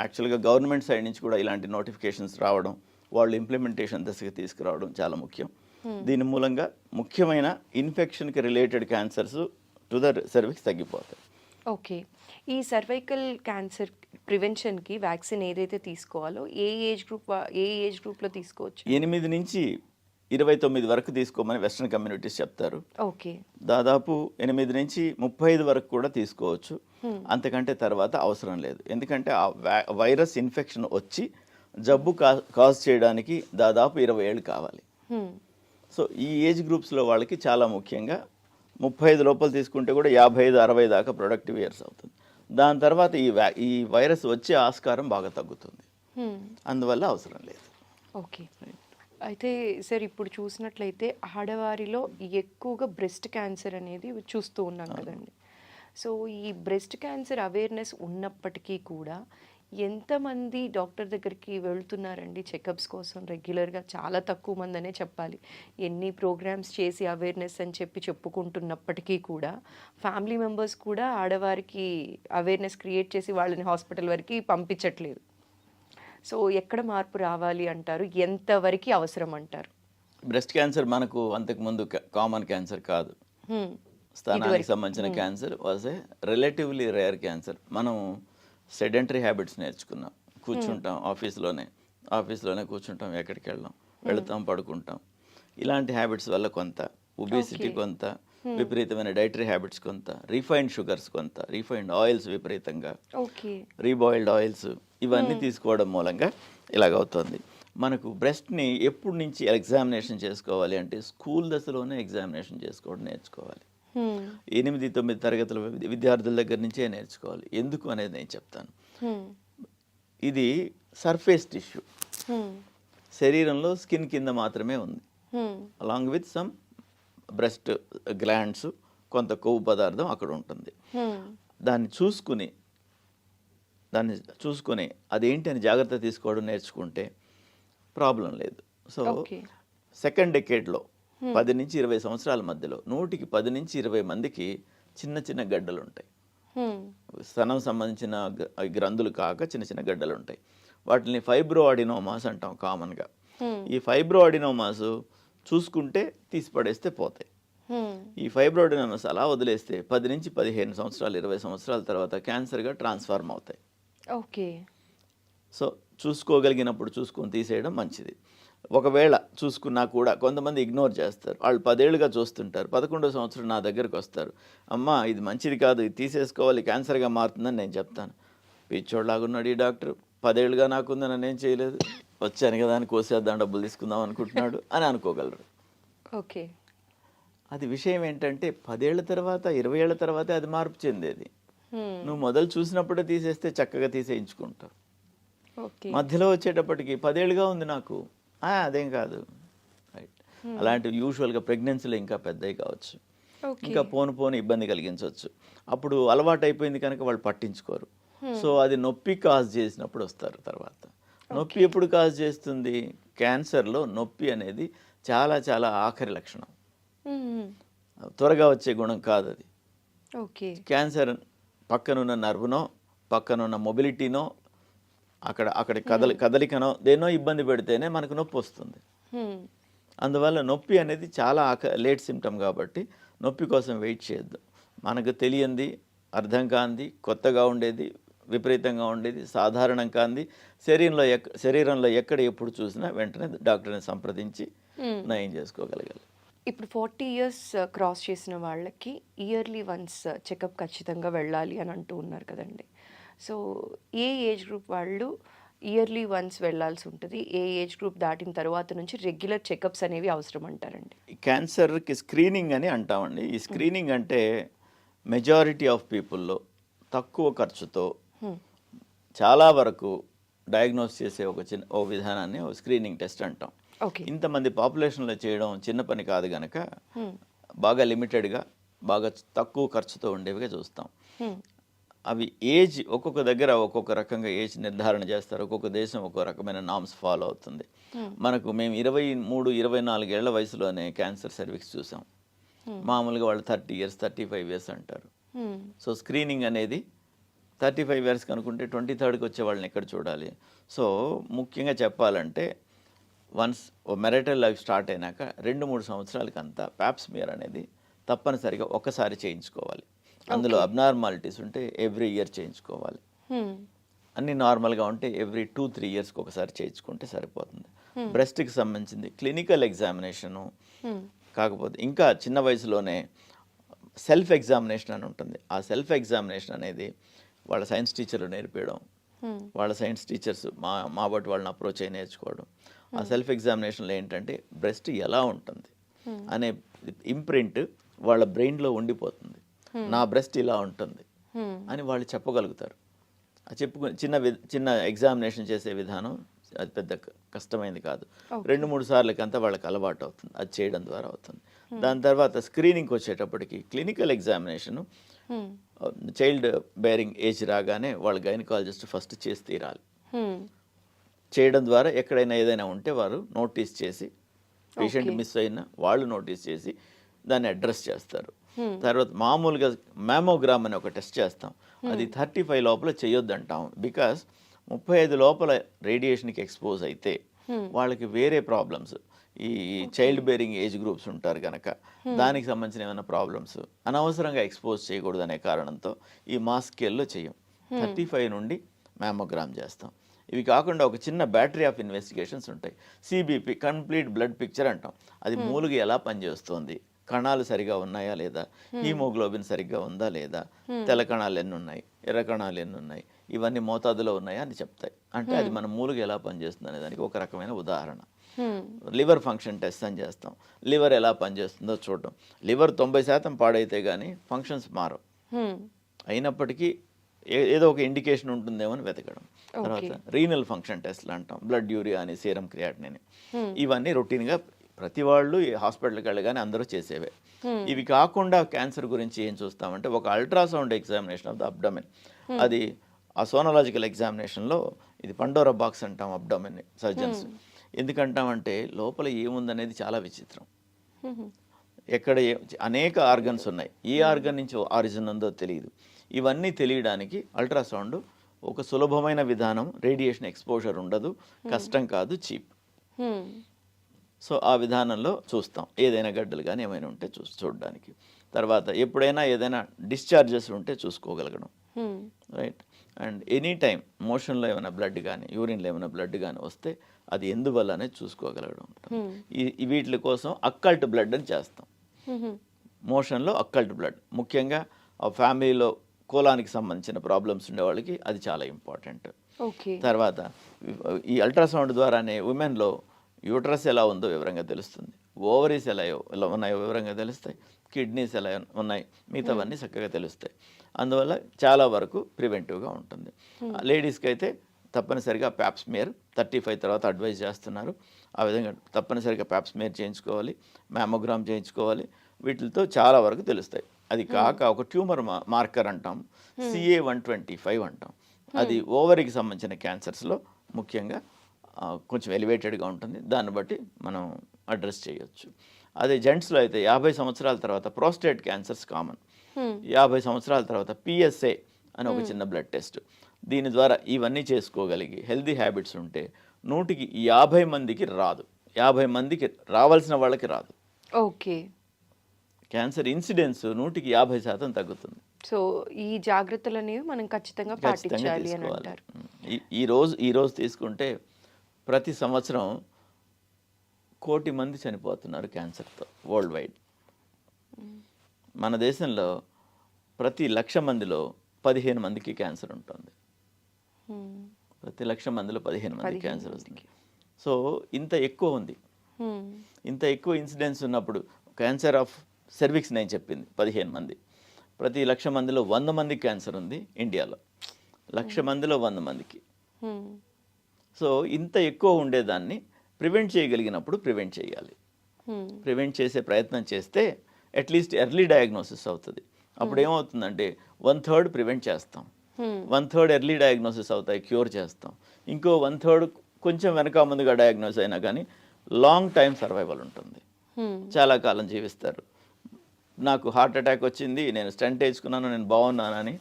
యాక్చువల్గా గవర్నమెంట్ సైడ్ నుంచి కూడా ఇలాంటి నోటిఫికేషన్స్ రావడం, వాళ్ళు ఇంప్లిమెంటేషన్ దశకి తీసుకురావడం చాలా ముఖ్యం. దీని మూలంగా ముఖ్యమైన ఇన్ఫెక్షన్కి related cancers to the cervix తగ్గిపోతాయి. ఓకే, ఈ సర్వైకల్ క్యాన్సర్ ప్రివెన్షన్కి వ్యాక్సిన్ ఏదైతే తీసుకోవాలో ఏ ఏజ్ గ్రూప్లో తీసుకోవచ్చు? 8 నుంచి 29 వరకు తీసుకోమని వెస్ట్రన్ కమ్యూనిటీస్ చెప్తారు. ఓకే, దాదాపు 8 నుంచి 35 వరకు కూడా తీసుకోవచ్చు. అంతకంటే తర్వాత అవసరం లేదు. ఎందుకంటే ఆ వైరస్ ఇన్ఫెక్షన్ వచ్చి జబ్బు కాజ్ చేయడానికి దాదాపు 20 ఏళ్ళు కావాలి. సో ఈ ఏజ్ గ్రూప్స్లో వాళ్ళకి చాలా ముఖ్యంగా 35 లోపల తీసుకుంటే కూడా 55-60 దాకా ప్రొడక్టివ్ ఇయర్స్ అవుతుంది. దాని తర్వాత ఈ వైరస్ వచ్చే ఆస్కారం బాగా తగ్గుతుంది, అందువల్ల అవసరం లేదు. ఓకే, అయితే సార్ ఇప్పుడు చూసినట్లయితే ఆడవారిలో ఎక్కువగా బ్రెస్ట్ క్యాన్సర్ అనేది చూస్తూ ఉన్నాం కదండి. సో ఈ బ్రెస్ట్ క్యాన్సర్ అవేర్నెస్ ఉన్నప్పటికీ కూడా ఎంతమంది డాక్టర్ దగ్గరికి వెళ్తున్నారండి చెకప్స్ కోసం రెగ్యులర్గా? చాలా తక్కువ మంది అనే చెప్పాలి. ఎన్ని ప్రోగ్రామ్స్ చేసి అవేర్నెస్ అని చెప్పుకుంటున్నప్పటికీ కూడా ఫ్యామిలీ మెంబర్స్ కూడా ఆడవారికి అవేర్నెస్ క్రియేట్ చేసి వాళ్ళని హాస్పిటల్ వరకు పంపించట్లేదు. సో ఎక్కడ మార్పు రావాలి అంటారు? ఎంతవరకు అవసరం అంటారు? బ్రెస్ట్ క్యాన్సర్ మనకు అంతకుముందు కామన్ క్యాన్సర్ కాదు. స్థానానికి సంబంధించిన cancer was a relatively rare cancer. మనం సెడెంటరీ హ్యాబిట్స్ నేర్చుకున్నాం. కూర్చుంటాం, ఆఫీస్లోనే కూర్చుంటాం, ఎక్కడికి వెళ్తాం, పడుకుంటాం. ఇలాంటి హ్యాబిట్స్ వల్ల కొంత ఒబేసిటీ, కొంత విపరీతమైన డైటరీ హ్యాబిట్స్, కొంత రిఫైన్డ్ షుగర్స్, కొంత రిఫైన్డ్ ఆయిల్స్, విపరీతంగా రీబాయిల్డ్ ఆయిల్స్, ఇవన్నీ తీసుకోవడం మూలంగా ఇలాగవుతుంది. మనకు బ్రెస్ట్ని ఎప్పటి నుంచి ఎగ్జామినేషన్ చేసుకోవాలి అంటే స్కూల్ దశలోనే ఎగ్జామినేషన్ చేసుకోవడం నేర్చుకోవాలి. 8-9 తరగతుల విద్యార్థుల దగ్గర నుంచే నేర్చుకోవాలి. ఎందుకు అనేది నేను చెప్తాను. ఇది సర్ఫేస్ టిష్యూ, శరీరంలో స్కిన్ కింద మాత్రమే ఉంది. Along with some breast glands, కొంత కొవ్వు పదార్థం అక్కడ ఉంటుంది. దాన్ని చూసుకుని అదేంటి అని జాగ్రత్త తీసుకోవడం నేర్చుకుంటే ప్రాబ్లం లేదు. సో సెకండ్ డెకేడ్లో 10-20 సంవత్సరాల మధ్యలో 100-10-20 మందికి చిన్న చిన్న గడ్డలు ఉంటాయి. స్తనం సంబంధించిన గ్రంథులు కాక చిన్న చిన్న గడ్డలు ఉంటాయి. వాటిని ఫైబ్రో అడినోమాస్ అంటాం కామన్గా. ఈ ఫైబ్రో అడినోమాస్ చూసుకుంటే తీసి పడేస్తే పోతాయి. ఈ ఫైబ్రో అడినోమాస్ అలా వదిలేస్తే 10-15 సంవత్సరాలు 20 సంవత్సరాల తర్వాత క్యాన్సర్గా ట్రాన్స్ఫార్మ్ అవుతాయి. ఓకే. సో చూసుకోగలిగినప్పుడు చూసుకొని తీసేయడం మంచిది. ఒకవేళ చూసుకున్నా కూడా కొంతమంది ఇగ్నోర్ చేస్తారు. వాళ్ళు 10 ఏళ్ళుగా చూస్తుంటారు, 11వ సంవత్సరం నా దగ్గరకు వస్తారు, అమ్మ ఇది మంచిది కాదు, ఇది తీసేసుకోవాలి, క్యాన్సర్గా మారుతుందని నేను చెప్తాను. పిచ్చోడ్లాగున్నాడు ఈ డాక్టర్, 10 ఏళ్ళుగా నాకుందని నన్ను ఏం చేయలేదు, వచ్చాను కదా అని కోసేద్దాం డబ్బులు తీసుకుందాం అనుకుంటున్నాడు అని అనుకోగలరు. ఓకే. అది విషయం ఏంటంటే 10 ఏళ్ల తర్వాత 20 ఏళ్ల తర్వాతే అది మార్పు చెందేది. నువ్వు మొదలు చూసినప్పుడే తీసేస్తే చక్కగా తీసేయించుకుంటావు. మధ్యలో వచ్చేటప్పటికి 10 ఏళ్ళుగా ఉంది నాకు, అదేం కాదు, రైట్. అలాంటివి యూజువల్గా ప్రెగ్నెన్సీలో ఇంకా పెద్దవి కావచ్చు, ఇంకా పోను ఇబ్బంది కలిగించవచ్చు. అప్పుడు అలవాటు అయిపోయింది కనుక వాళ్ళు పట్టించుకోరు. సో అది నొప్పి కాజ్ చేసినప్పుడు వస్తారు తర్వాత. నొప్పి ఎప్పుడు కాజ్ చేస్తుంది? క్యాన్సర్లో నొప్పి అనేది చాలా చాలా ఆఖరి లక్షణం, త్వరగా వచ్చే గుణం కాదు అది. క్యాన్సర్ పక్కనున్న నర్వ్నో పక్కనున్న మొబిలిటీనో అక్కడ కదలికనో దేనో ఇబ్బంది పెడితేనే మనకు నొప్పి వస్తుంది. అందువల్ల నొప్పి అనేది చాలా లేట్ సిమ్టమ్ కాబట్టి నొప్పి కోసం వెయిట్ చేయొద్దు. మనకు తెలియంది, అర్థం కాంది, కొత్తగా ఉండేది, విపరీతంగా ఉండేది, సాధారణం కాంది శరీరంలో ఎక్కడ ఎప్పుడు చూసినా వెంటనే డాక్టర్ని సంప్రదించి నయం చేసుకోగలగాలి. ఇప్పుడు 40 years క్రాస్ చేసిన వాళ్ళకి ఇయర్లీ వన్స్ చెకప్ ఖచ్చితంగా వెళ్ళాలి అని అంటూ ఉన్నారు కదండి. సో ఏ ఏజ్ గ్రూప్ వాళ్ళు ఇయర్లీ వన్స్ వెళ్ళాల్సి ఉంటుంది, ఏ ఏజ్ గ్రూప్ దాటిన తర్వాత నుంచి రెగ్యులర్ చెకప్స్ అనేవి అవసరం అంటారండి? క్యాన్సర్కి స్క్రీనింగ్ అని అంటామండి. ఈ స్క్రీనింగ్ అంటే మెజారిటీ ఆఫ్ పీపుల్లో తక్కువ ఖర్చుతో చాలా వరకు డయాగ్నోస్ చేసే ఒక విధానాన్ని స్క్రీనింగ్ టెస్ట్ అంటాం. ఇంతమంది పాపులేషన్లో చేయడం చిన్న పని కాదు కనుక బాగా లిమిటెడ్గా బాగా తక్కువ ఖర్చుతో ఉండేవిగా చూస్తాం. అవి ఏజ్ ఒక్కొక్క దగ్గర ఒక్కొక్క రకంగా ఏజ్ నిర్ధారణ చేస్తారు, ఒక్కొక్క దేశం ఒక్కొక్క రకమైన నామ్స్ ఫాలో అవుతుంది. మేము 23-24 ఏళ్ల వయసులోనే క్యాన్సర్ సర్వీక్స్ చూసాం. మామూలుగా వాళ్ళు 30 years 35 years అంటారు. సో స్క్రీనింగ్ అనేది 35 years కనుకుంటే 23rd వచ్చే వాళ్ళని ఎక్కడ చూడాలి? సో ముఖ్యంగా చెప్పాలంటే వన్స్ మెరైటల్ లైఫ్ స్టార్ట్ అయినాక 2-3 సంవత్సరాలకంతా ప్యాప్స్మియర్ అనేది తప్పనిసరిగా ఒకసారి చేయించుకోవాలి. అందులో అబ్నార్మాలిటీస్ ఉంటే ఎవ్రీ ఇయర్ చేయించుకోవాలి. అన్ని నార్మల్గా ఉంటే ఎవ్రీ 2-3 yearsకి ఒకసారి చేయించుకుంటే సరిపోతుంది. బ్రెస్ట్కి సంబంధించింది క్లినికల్ ఎగ్జామినేషను, కాకపోతే ఇంకా చిన్న వయసులోనే సెల్ఫ్ ఎగ్జామినేషన్ అని ఉంటుంది. ఆ సెల్ఫ్ ఎగ్జామినేషన్ అనేది వాళ్ళ సైన్స్ టీచర్లు నేర్పించడం, వాళ్ళ సైన్స్ టీచర్స్ మా బట్టి వాళ్ళని అప్రోచ్ అయ్యి నేర్చుకోవడం. ఆ సెల్ఫ్ ఎగ్జామినేషన్లో ఏంటంటే బ్రెస్ట్ ఎలా ఉంటుంది అనే ఇంప్రింట్ వాళ్ళ బ్రెయిన్లో ఉండిపోతుంది. నా బ్రెస్ట్ ఇలా ఉంటుంది అని వాళ్ళు చెప్పగలుగుతారు. చెప్పుకుని చిన్న ఎగ్జామినేషన్ చేసే విధానం అది పెద్ద కష్టమైంది కాదు. 2-3 సార్లకంతా వాళ్ళకి అలవాటు అవుతుంది, అది చేయడం ద్వారా అవుతుంది. దాని తర్వాత స్క్రీనింగ్కి వచ్చేటప్పటికి clinical examination child bearing age రాగానే వాళ్ళ గైనకాలజిస్ట్ ఫస్ట్ చేసి తీరాలి. చేయడం ద్వారా ఎక్కడైనా ఏదైనా ఉంటే వారు నోటీస్ చేసి, పేషెంట్ మిస్ అయినా వాళ్ళు నోటీస్ చేసి దాన్ని అడ్రస్ చేస్తారు. తర్వాత మామూలుగా మ్యామోగ్రామ్ అని ఒక టెస్ట్ చేస్తాం, అది 35 లోపల చేయొద్దు అంటాం. బికాస్ 35 లోపల రేడియేషన్కి ఎక్స్పోజ్ అయితే వాళ్ళకి వేరే ప్రాబ్లమ్స్, ఈ చైల్డ్ బేరింగ్ ఏజ్ గ్రూప్స్ ఉంటారు కనుక దానికి సంబంధించిన ఏమైనా ప్రాబ్లమ్స్ అనవసరంగా ఎక్స్పోజ్ చేయకూడదు అనే కారణంతో ఈ మాస్ స్కేల్లో చేయం. 35 నుండి మ్యామోగ్రామ్ చేస్తాం. ఇవి కాకుండా ఒక చిన్న బ్యాటరీ ఆఫ్ ఇన్వెస్టిగేషన్స్ ఉంటాయి. సిబిపి, కంప్లీట్ బ్లడ్ పిక్చర్ అంటాం. అది మూలుగు ఎలా పనిచేస్తుంది, కణాలు సరిగా ఉన్నాయా లేదా, హీమోగ్లోబిన్ సరిగ్గా ఉందా లేదా, తెల్ల కణాలు ఎన్ని ఉన్నాయి, ఎర్ర కణాలు ఎన్ని ఉన్నాయి, ఇవన్నీ మోతాదులో ఉన్నాయా అని చెప్తాయి. అంటే అది మన మూలుగు ఎలా పనిచేస్తుంది అనే దానికి ఒక రకమైన ఉదాహరణ. లివర్ ఫంక్షన్ టెస్ట్ అని చేస్తాం, లివర్ ఎలా పనిచేస్తుందో చూడడం. లివర్ 90% పాడైతే కానీ ఫంక్షన్స్ మారవు, అయినప్పటికీ ఏదో ఒక ఇండికేషన్ ఉంటుందేమో అని వెతకడం. తర్వాత రీనల్ ఫంక్షన్ టెస్ట్లు అంటాం, బ్లడ్ యూరియా అని, సీరం క్రియాటిన్ అని. ఇవన్నీ రొటీన్గా ప్రతి వాళ్ళు హాస్పిటల్కి వెళ్ళగానే అందరూ చేసేవే. ఇవి కాకుండా క్యాన్సర్ గురించి ఏం చూస్తామంటే ఒక ultrasound examination of the abdomen. అది ఆ సోనలాజికల్ ఎగ్జామినేషన్లో ఇది పండోరా బాక్స్ అంటాం అబ్డమెన్ సర్జన్స్. ఎందుకంటామంటే లోపల ఏముందనేది చాలా విచిత్రం. ఎక్కడ అనేక ఆర్గన్స్ ఉన్నాయి, ఏ ఆర్గన్ నుంచి ఆరిజిన్ ఉందో తెలియదు. ఇవన్నీ తెలియడానికి అల్ట్రాసౌండ్ ఒక సులభమైన విధానం, రేడియేషన్ ఎక్స్పోజర్ ఉండదు, కష్టం కాదు, చీప్. సో ఆ విధానంలో చూస్తాం ఏదైనా గడ్డలు కానీ ఏమైనా ఉంటే చూడడానికి. తర్వాత ఎప్పుడైనా ఏదైనా డిశ్చార్జెస్ ఉంటే చూసుకోగలగడం, రైట్. అండ్ ఎనీ టైం మోషన్లో ఏమైనా బ్లడ్ కానీ యూరిన్లో ఏమైనా బ్లడ్ కానీ వస్తే అది ఎందువల్ల అనేది చూసుకోగలగడం. వీటి కోసం అక్కల్ట్ బ్లడ్ అని చేస్తాం. మోషన్లో అక్కల్ట్ బ్లడ్ ముఖ్యంగా ఆ ఫ్యామిలీలో కోలానికి సంబంధించిన ప్రాబ్లమ్స్ ఉండే వాళ్ళకి అది చాలా ఇంపార్టెంట్. తర్వాత ఈ అల్ట్రాసౌండ్ ద్వారానే ఉమెన్లో యూట్రస్ ఎలా ఉందో వివరంగా తెలుస్తుంది, ఓవరీస్ ఎలా ఉన్నాయో వివరంగా తెలుస్తాయి, కిడ్నీస్ ఎలా ఉన్నాయి, మిగతావన్నీ చక్కగా తెలుస్తాయి. అందువల్ల చాలా వరకు ప్రివెంటివ్గా ఉంటుంది. లేడీస్కి అయితే తప్పనిసరిగా ప్యాప్స్మియర్ 35 తర్వాత అడ్వైజ్ చేస్తున్నారు. ఆ విధంగా తప్పనిసరిగా ప్యాప్స్మియర్ చేయించుకోవాలి, మ్యామోగ్రామ్ చేయించుకోవాలి. వీటితో చాలా వరకు తెలుస్తాయి. అది కాక ఒక ట్యూమర్ మార్కర్ అంటాం, CA-125 అంటాం. అది ఓవరీకి సంబంధించిన క్యాన్సర్స్లో ముఖ్యంగా కొంచెం ఎలివేటెడ్గా ఉంటుంది, దాన్ని బట్టి మనం అడ్రస్ చేయొచ్చు. అదే జెంట్స్లో అయితే 50 సంవత్సరాల తర్వాత ప్రోస్టేట్ క్యాన్సర్స్ కామన్. 50 సంవత్సరాల తర్వాత PSA అని ఒక చిన్న బ్లడ్ టెస్ట్. దీని ద్వారా ఇవన్నీ చేసుకోగలిగి హెల్తీ హ్యాబిట్స్ ఉంటే 100కి 50 మందికి రాదు, 50 మందికి రావాల్సిన వాళ్ళకి రాదు. ఓకే, క్యాన్సర్ ఇన్సిడెన్స్ 100కి 50% తగ్గుతుంది. సో ఈ జాగ్రత్తలు అనేవి మనం ఖచ్చితంగా పాటించాలి అని అంటారు. ఈ రోజు తీసుకుంటే ప్రతి సంవత్సరం 1 కోటి మంది చనిపోతున్నారు క్యాన్సర్తో వరల్డ్ వైడ్. మన దేశంలో ప్రతి 1,00,000 మందిలో 15 మందికి క్యాన్సర్ ఉంటుంది. ప్రతి 1,00,000 మందిలో 15 మందికి క్యాన్సర్ వస్తుంది. సో ఇంత ఎక్కువ ఉంది, ఇంత ఎక్కువ ఇన్సిడెన్స్ ఉన్నప్పుడు క్యాన్సర్ ఆఫ్ సెర్విక్స్ నేను చెప్పింది 15 మంది, ప్రతి 1,00,000 మందిలో 100 మందికి క్యాన్సర్ ఉంది ఇండియాలో, 1,00,000 మందిలో 100 మందికి. సో ఇంత ఎక్కువ ఉండేదాన్ని ప్రివెంట్ చేయగలిగినప్పుడు ప్రివెంట్ చేయాలి. ప్రివెంట్ చేసే ప్రయత్నం చేస్తే అట్లీస్ట్ ఎర్లీ డయాగ్నోసిస్ అవుతుంది. అప్పుడు ఏమవుతుందంటే 1/3 ప్రివెంట్ చేస్తాం, 1/3 ఎర్లీ డయాగ్నోసిస్ అవుతాయి, క్యూర్ చేస్తాం. ఇంకో 1/3 కొంచెం వెనక ముందుగా డయాగ్నోస్ అయినా కానీ లాంగ్ టైం సర్వైవల్ ఉంటుంది, చాలా కాలం జీవిస్తారు. నాకు హార్ట్ అటాక్ వచ్చింది, నేను స్టెంట్ వేసుకున్నాను, నేను బాగున్నానని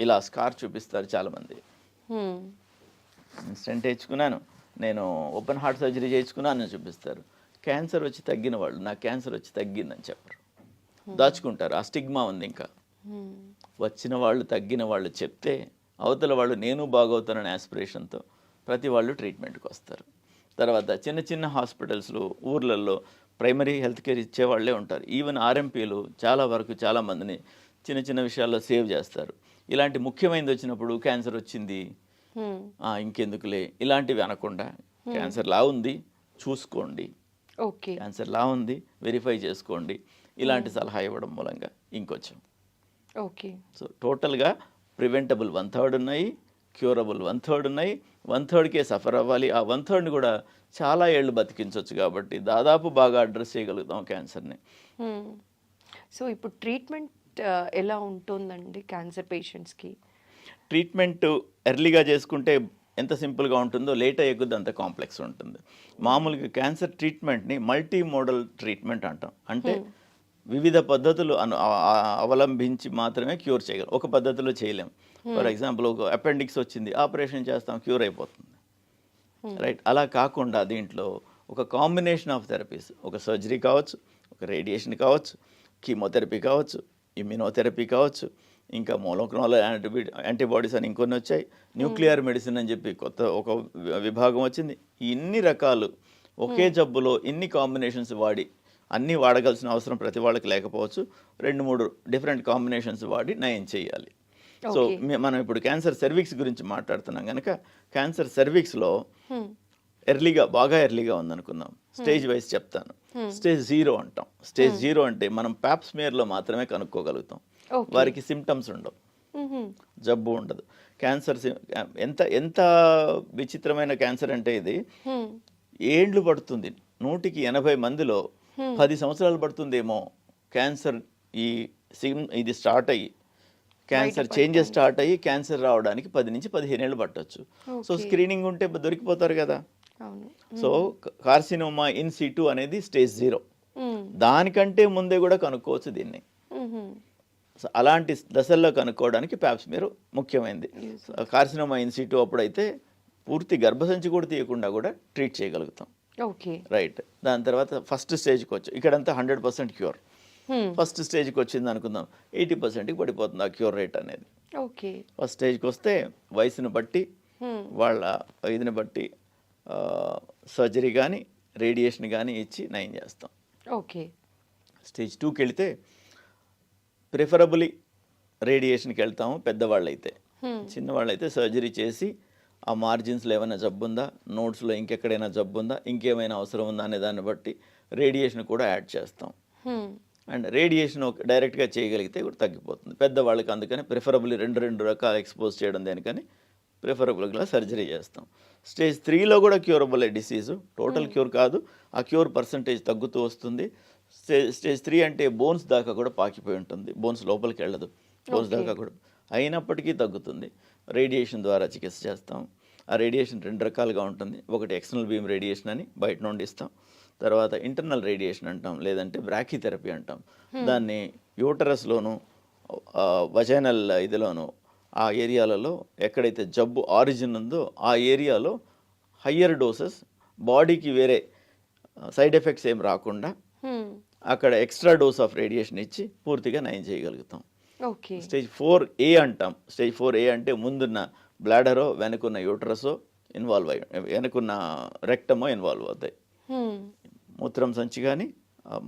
ఇలా స్కార్ చూపిస్తారు చాలామంది. స్టెంట్ వేసుకున్నాను, నేను ఓపెన్ హార్ట్ సర్జరీ చేయించుకున్నాను అని చూపిస్తారు. క్యాన్సర్ వచ్చి తగ్గిన వాళ్ళు నాకు క్యాన్సర్ వచ్చి తగ్గిందని చెప్పరు, దాచుకుంటారు. ఆ స్టిగ్మా ఉంది. ఇంకా వచ్చిన వాళ్ళు తగ్గిన వాళ్ళు చెప్తే అవతల వాళ్ళు నేను బాగవుతానని ఆస్పిరేషన్తో ప్రతి వాళ్ళు ట్రీట్మెంట్కి వస్తారు. తర్వాత చిన్న చిన్న హాస్పిటల్స్లో ఊర్లలో ప్రైమరీ హెల్త్ కేర్ ఇచ్చేవాళ్ళే ఉంటారు. ఈవెన్ ఆర్ఎంపీలు చాలా వరకు చాలామందిని చిన్న చిన్న విషయాల్లో సేవ్ చేస్తారు. ఇలాంటి ముఖ్యమైనది వచ్చినప్పుడు క్యాన్సర్ వచ్చింది ఇంకెందుకులే ఇలాంటివి అనకుండా క్యాన్సర్ లా ఉంది చూసుకోండి, క్యాన్సర్ లా ఉంది వెరిఫై చేసుకోండి, ఇలాంటి సలహా ఇవ్వడం మూలంగా ఇంకొంచెం. ఓకే, సో టోటల్గా ప్రివెంటబుల్ 1/3 ఉన్నాయి, క్యూరబుల్ 1/3 ఉన్నాయి. 1/3కే సఫర్ అవ్వాలి, ఆ 1/3ని కూడా చాలా ఏళ్ళు బతికించవచ్చు. కాబట్టి దాదాపు బాగా అడ్రస్ చేయగలుగుతాం క్యాన్సర్ని. సో ఇప్పుడు ట్రీట్మెంట్ ఎలా ఉంటుందండి క్యాన్సర్ పేషెంట్స్కి? ట్రీట్మెంట్ ఎర్లీగా చేసుకుంటే ఎంత సింపుల్గా ఉంటుందో, లేట్ అయ్యే కొద్దీ అంత కాంప్లెక్స్ ఉంటుంది. మామూలుగా క్యాన్సర్ ట్రీట్మెంట్ని మల్టీ మోడల్ ట్రీట్మెంట్ అంటాం. అంటే వివిధ పద్ధతులు అవలంబించి మాత్రమే క్యూర్ చేయగలం, ఒక పద్ధతిలో చేయలేం. ఫర్ ఎగ్జాంపుల్ ఒక అపెండిక్స్ వచ్చింది, ఆపరేషన్ చేస్తాం, క్యూర్ అయిపోతుంది, రైట్. అలా కాకుండా దీంట్లో ఒక కాంబినేషన్ ఆఫ్ థెరపీస్, ఒక సర్జరీ కావచ్చు, ఒక రేడియేషన్ కావచ్చు, కీమోథెరపీ కావచ్చు, ఇమ్యూనోథెరపీ కావచ్చు, ఇంకా మోనోక్లోనల్ యాంటీబాడీస్ అని ఇంకొన్ని వచ్చాయి, న్యూక్లియర్ మెడిసిన్ అని చెప్పి కొత్త ఒక విభాగం వచ్చింది. ఇన్ని రకాలు ఒకే జబ్బులో ఇన్ని కాంబినేషన్స్ వాడి అన్నీ వాడగలసిన అవసరం ప్రతి వాళ్ళకి లేకపోవచ్చు. 2-3 డిఫరెంట్ కాంబినేషన్స్ వాడి నయం చేయాలి. సో మనం ఇప్పుడు క్యాన్సర్ సర్విక్స్ గురించి మాట్లాడుతున్నాం కనుక క్యాన్సర్ సర్విక్స్లో ఎర్లీగా బాగా ఎర్లీగా ఉందనుకుందాం, స్టేజ్ వైజ్ చెప్తాను. స్టేజ్ 0 అంటాం. స్టేజ్ 0 అంటే మనం ప్యాప్ స్మియర్లో మాత్రమే కనుక్కోగలుగుతాం. వారికి సిమ్టమ్స్ ఉండవు, జబ్బు ఉండదు. క్యాన్సర్ ఎంత ఎంత విచిత్రమైన క్యాన్సర్ అంటే ఇది ఏండ్లు పడుతుంది. 180 మందిలో 10 సంవత్సరాలు పడుతుందేమో క్యాన్సర్ ఇది స్టార్ట్ అయ్యి, క్యాన్సర్ చేంజెస్ స్టార్ట్ అయ్యి క్యాన్సర్ రావడానికి 10 నుంచి 15 ఏళ్ళు పట్టొచ్చు. సో స్క్రీనింగ్ ఉంటే దొరికిపోతారు కదా. సో కార్సినోమా ఇన్ సిటు అనేది స్టేజ్ 0. దానికంటే ముందే కూడా కనుక్కోవచ్చు దీన్ని. సో అలాంటి దశల్లో కనుక్కోవడానికి ప్యాప్స్మియర్ ముఖ్యమైనది. కార్సినోమా ఇన్ సిటు అప్పుడైతే పూర్తి గర్భసంచి కూడా తీయకుండా కూడా ట్రీట్ చేయగలుగుతాం. రైట్. దాని తర్వాత ఫస్ట్ స్టేజ్కి వచ్చి ఇక్కడంతా 100% క్యూర్. ఫస్ట్ స్టేజ్కి వచ్చింది అనుకుందాం, 80%కి పడిపోతుంది ఆ క్యూర్ రేట్ అనేది. ఫస్ట్ స్టేజ్కి వస్తే వయసును బట్టి వాళ్ళ ఇదిని బట్టి సర్జరీ కానీ రేడియేషన్ కానీ ఇచ్చి నయం చేస్తాం. స్టేజ్ 2కి వెళితే ప్రిఫరబుల్లీ రేడియేషన్కి వెళ్తాము పెద్దవాళ్ళు అయితే. చిన్నవాళ్ళు అయితే సర్జరీ చేసి ఆ మార్జిన్స్లో ఏమైనా జబ్బు ఉందా, నోట్స్లో ఇంకెక్కడైనా జబ్బు ఉందా, ఇంకేమైనా అవసరం ఉందా అనే దాన్ని బట్టి రేడియేషన్ కూడా యాడ్ చేస్తాం. అండ్ రేడియేషన్ డైరెక్ట్గా చేయగలిగితే కూడా తగ్గిపోతుంది పెద్దవాళ్ళకి. అందుకని ప్రిఫరబుల్లీ రెండు రకాల ఎక్స్పోజ్ చేయడం దేనికని ప్రిఫరబుల్గా సర్జరీ చేస్తాం. స్టేజ్ 3లో కూడా క్యూరబుల్ డిసీజు, టోటల్ క్యూర్ కాదు, ఆ క్యూర్ పర్సంటేజ్ తగ్గుతూ వస్తుంది. స్టేజ్ 3 అంటే బోన్స్ దాకా కూడా పాకిపోయి ఉంటుంది, బోన్స్ లోపలికి వెళ్ళదు, బోన్స్ దాకా కూడా అయినప్పటికీ తగ్గుతుంది. రేడియేషన్ ద్వారా చికిత్స చేస్తాం. ఆ రేడియేషన్ 2 రకాలుగా ఉంటుంది. ఒకటి ఎక్స్టర్నల్ బీమ్ రేడియేషన్ అని బయట నుండి ఇస్తాం. తర్వాత ఇంటర్నల్ రేడియేషన్ అంటాం, లేదంటే బ్రాకీథెరపీ అంటాం. దాన్ని యూటరస్లోను వజైనల్ ఇదిలోను ఆ ఏరియాలలో ఎక్కడైతే జబ్బు ఆరిజిన్ ఉందో ఆ ఏరియాలో హయ్యర్ డోసెస్, బాడీకి వేరే సైడ్ ఎఫెక్ట్స్ ఏం రాకుండా అక్కడ ఎక్స్ట్రా డోస్ ఆఫ్ రేడియేషన్ ఇచ్చి పూర్తిగా నయం చేయగలుగుతాం. స్టేజ్ 4A అంటాం. స్టేజ్ 4A అంటే ముందున్న బ్లాడరో వెనుకున్న యూటరసో ఇన్వాల్వ్ అయ్యి, వెనుకున్న రెక్టమో ఇన్వాల్వ్ అవుతాయి. మూత్రం సంచి కానీ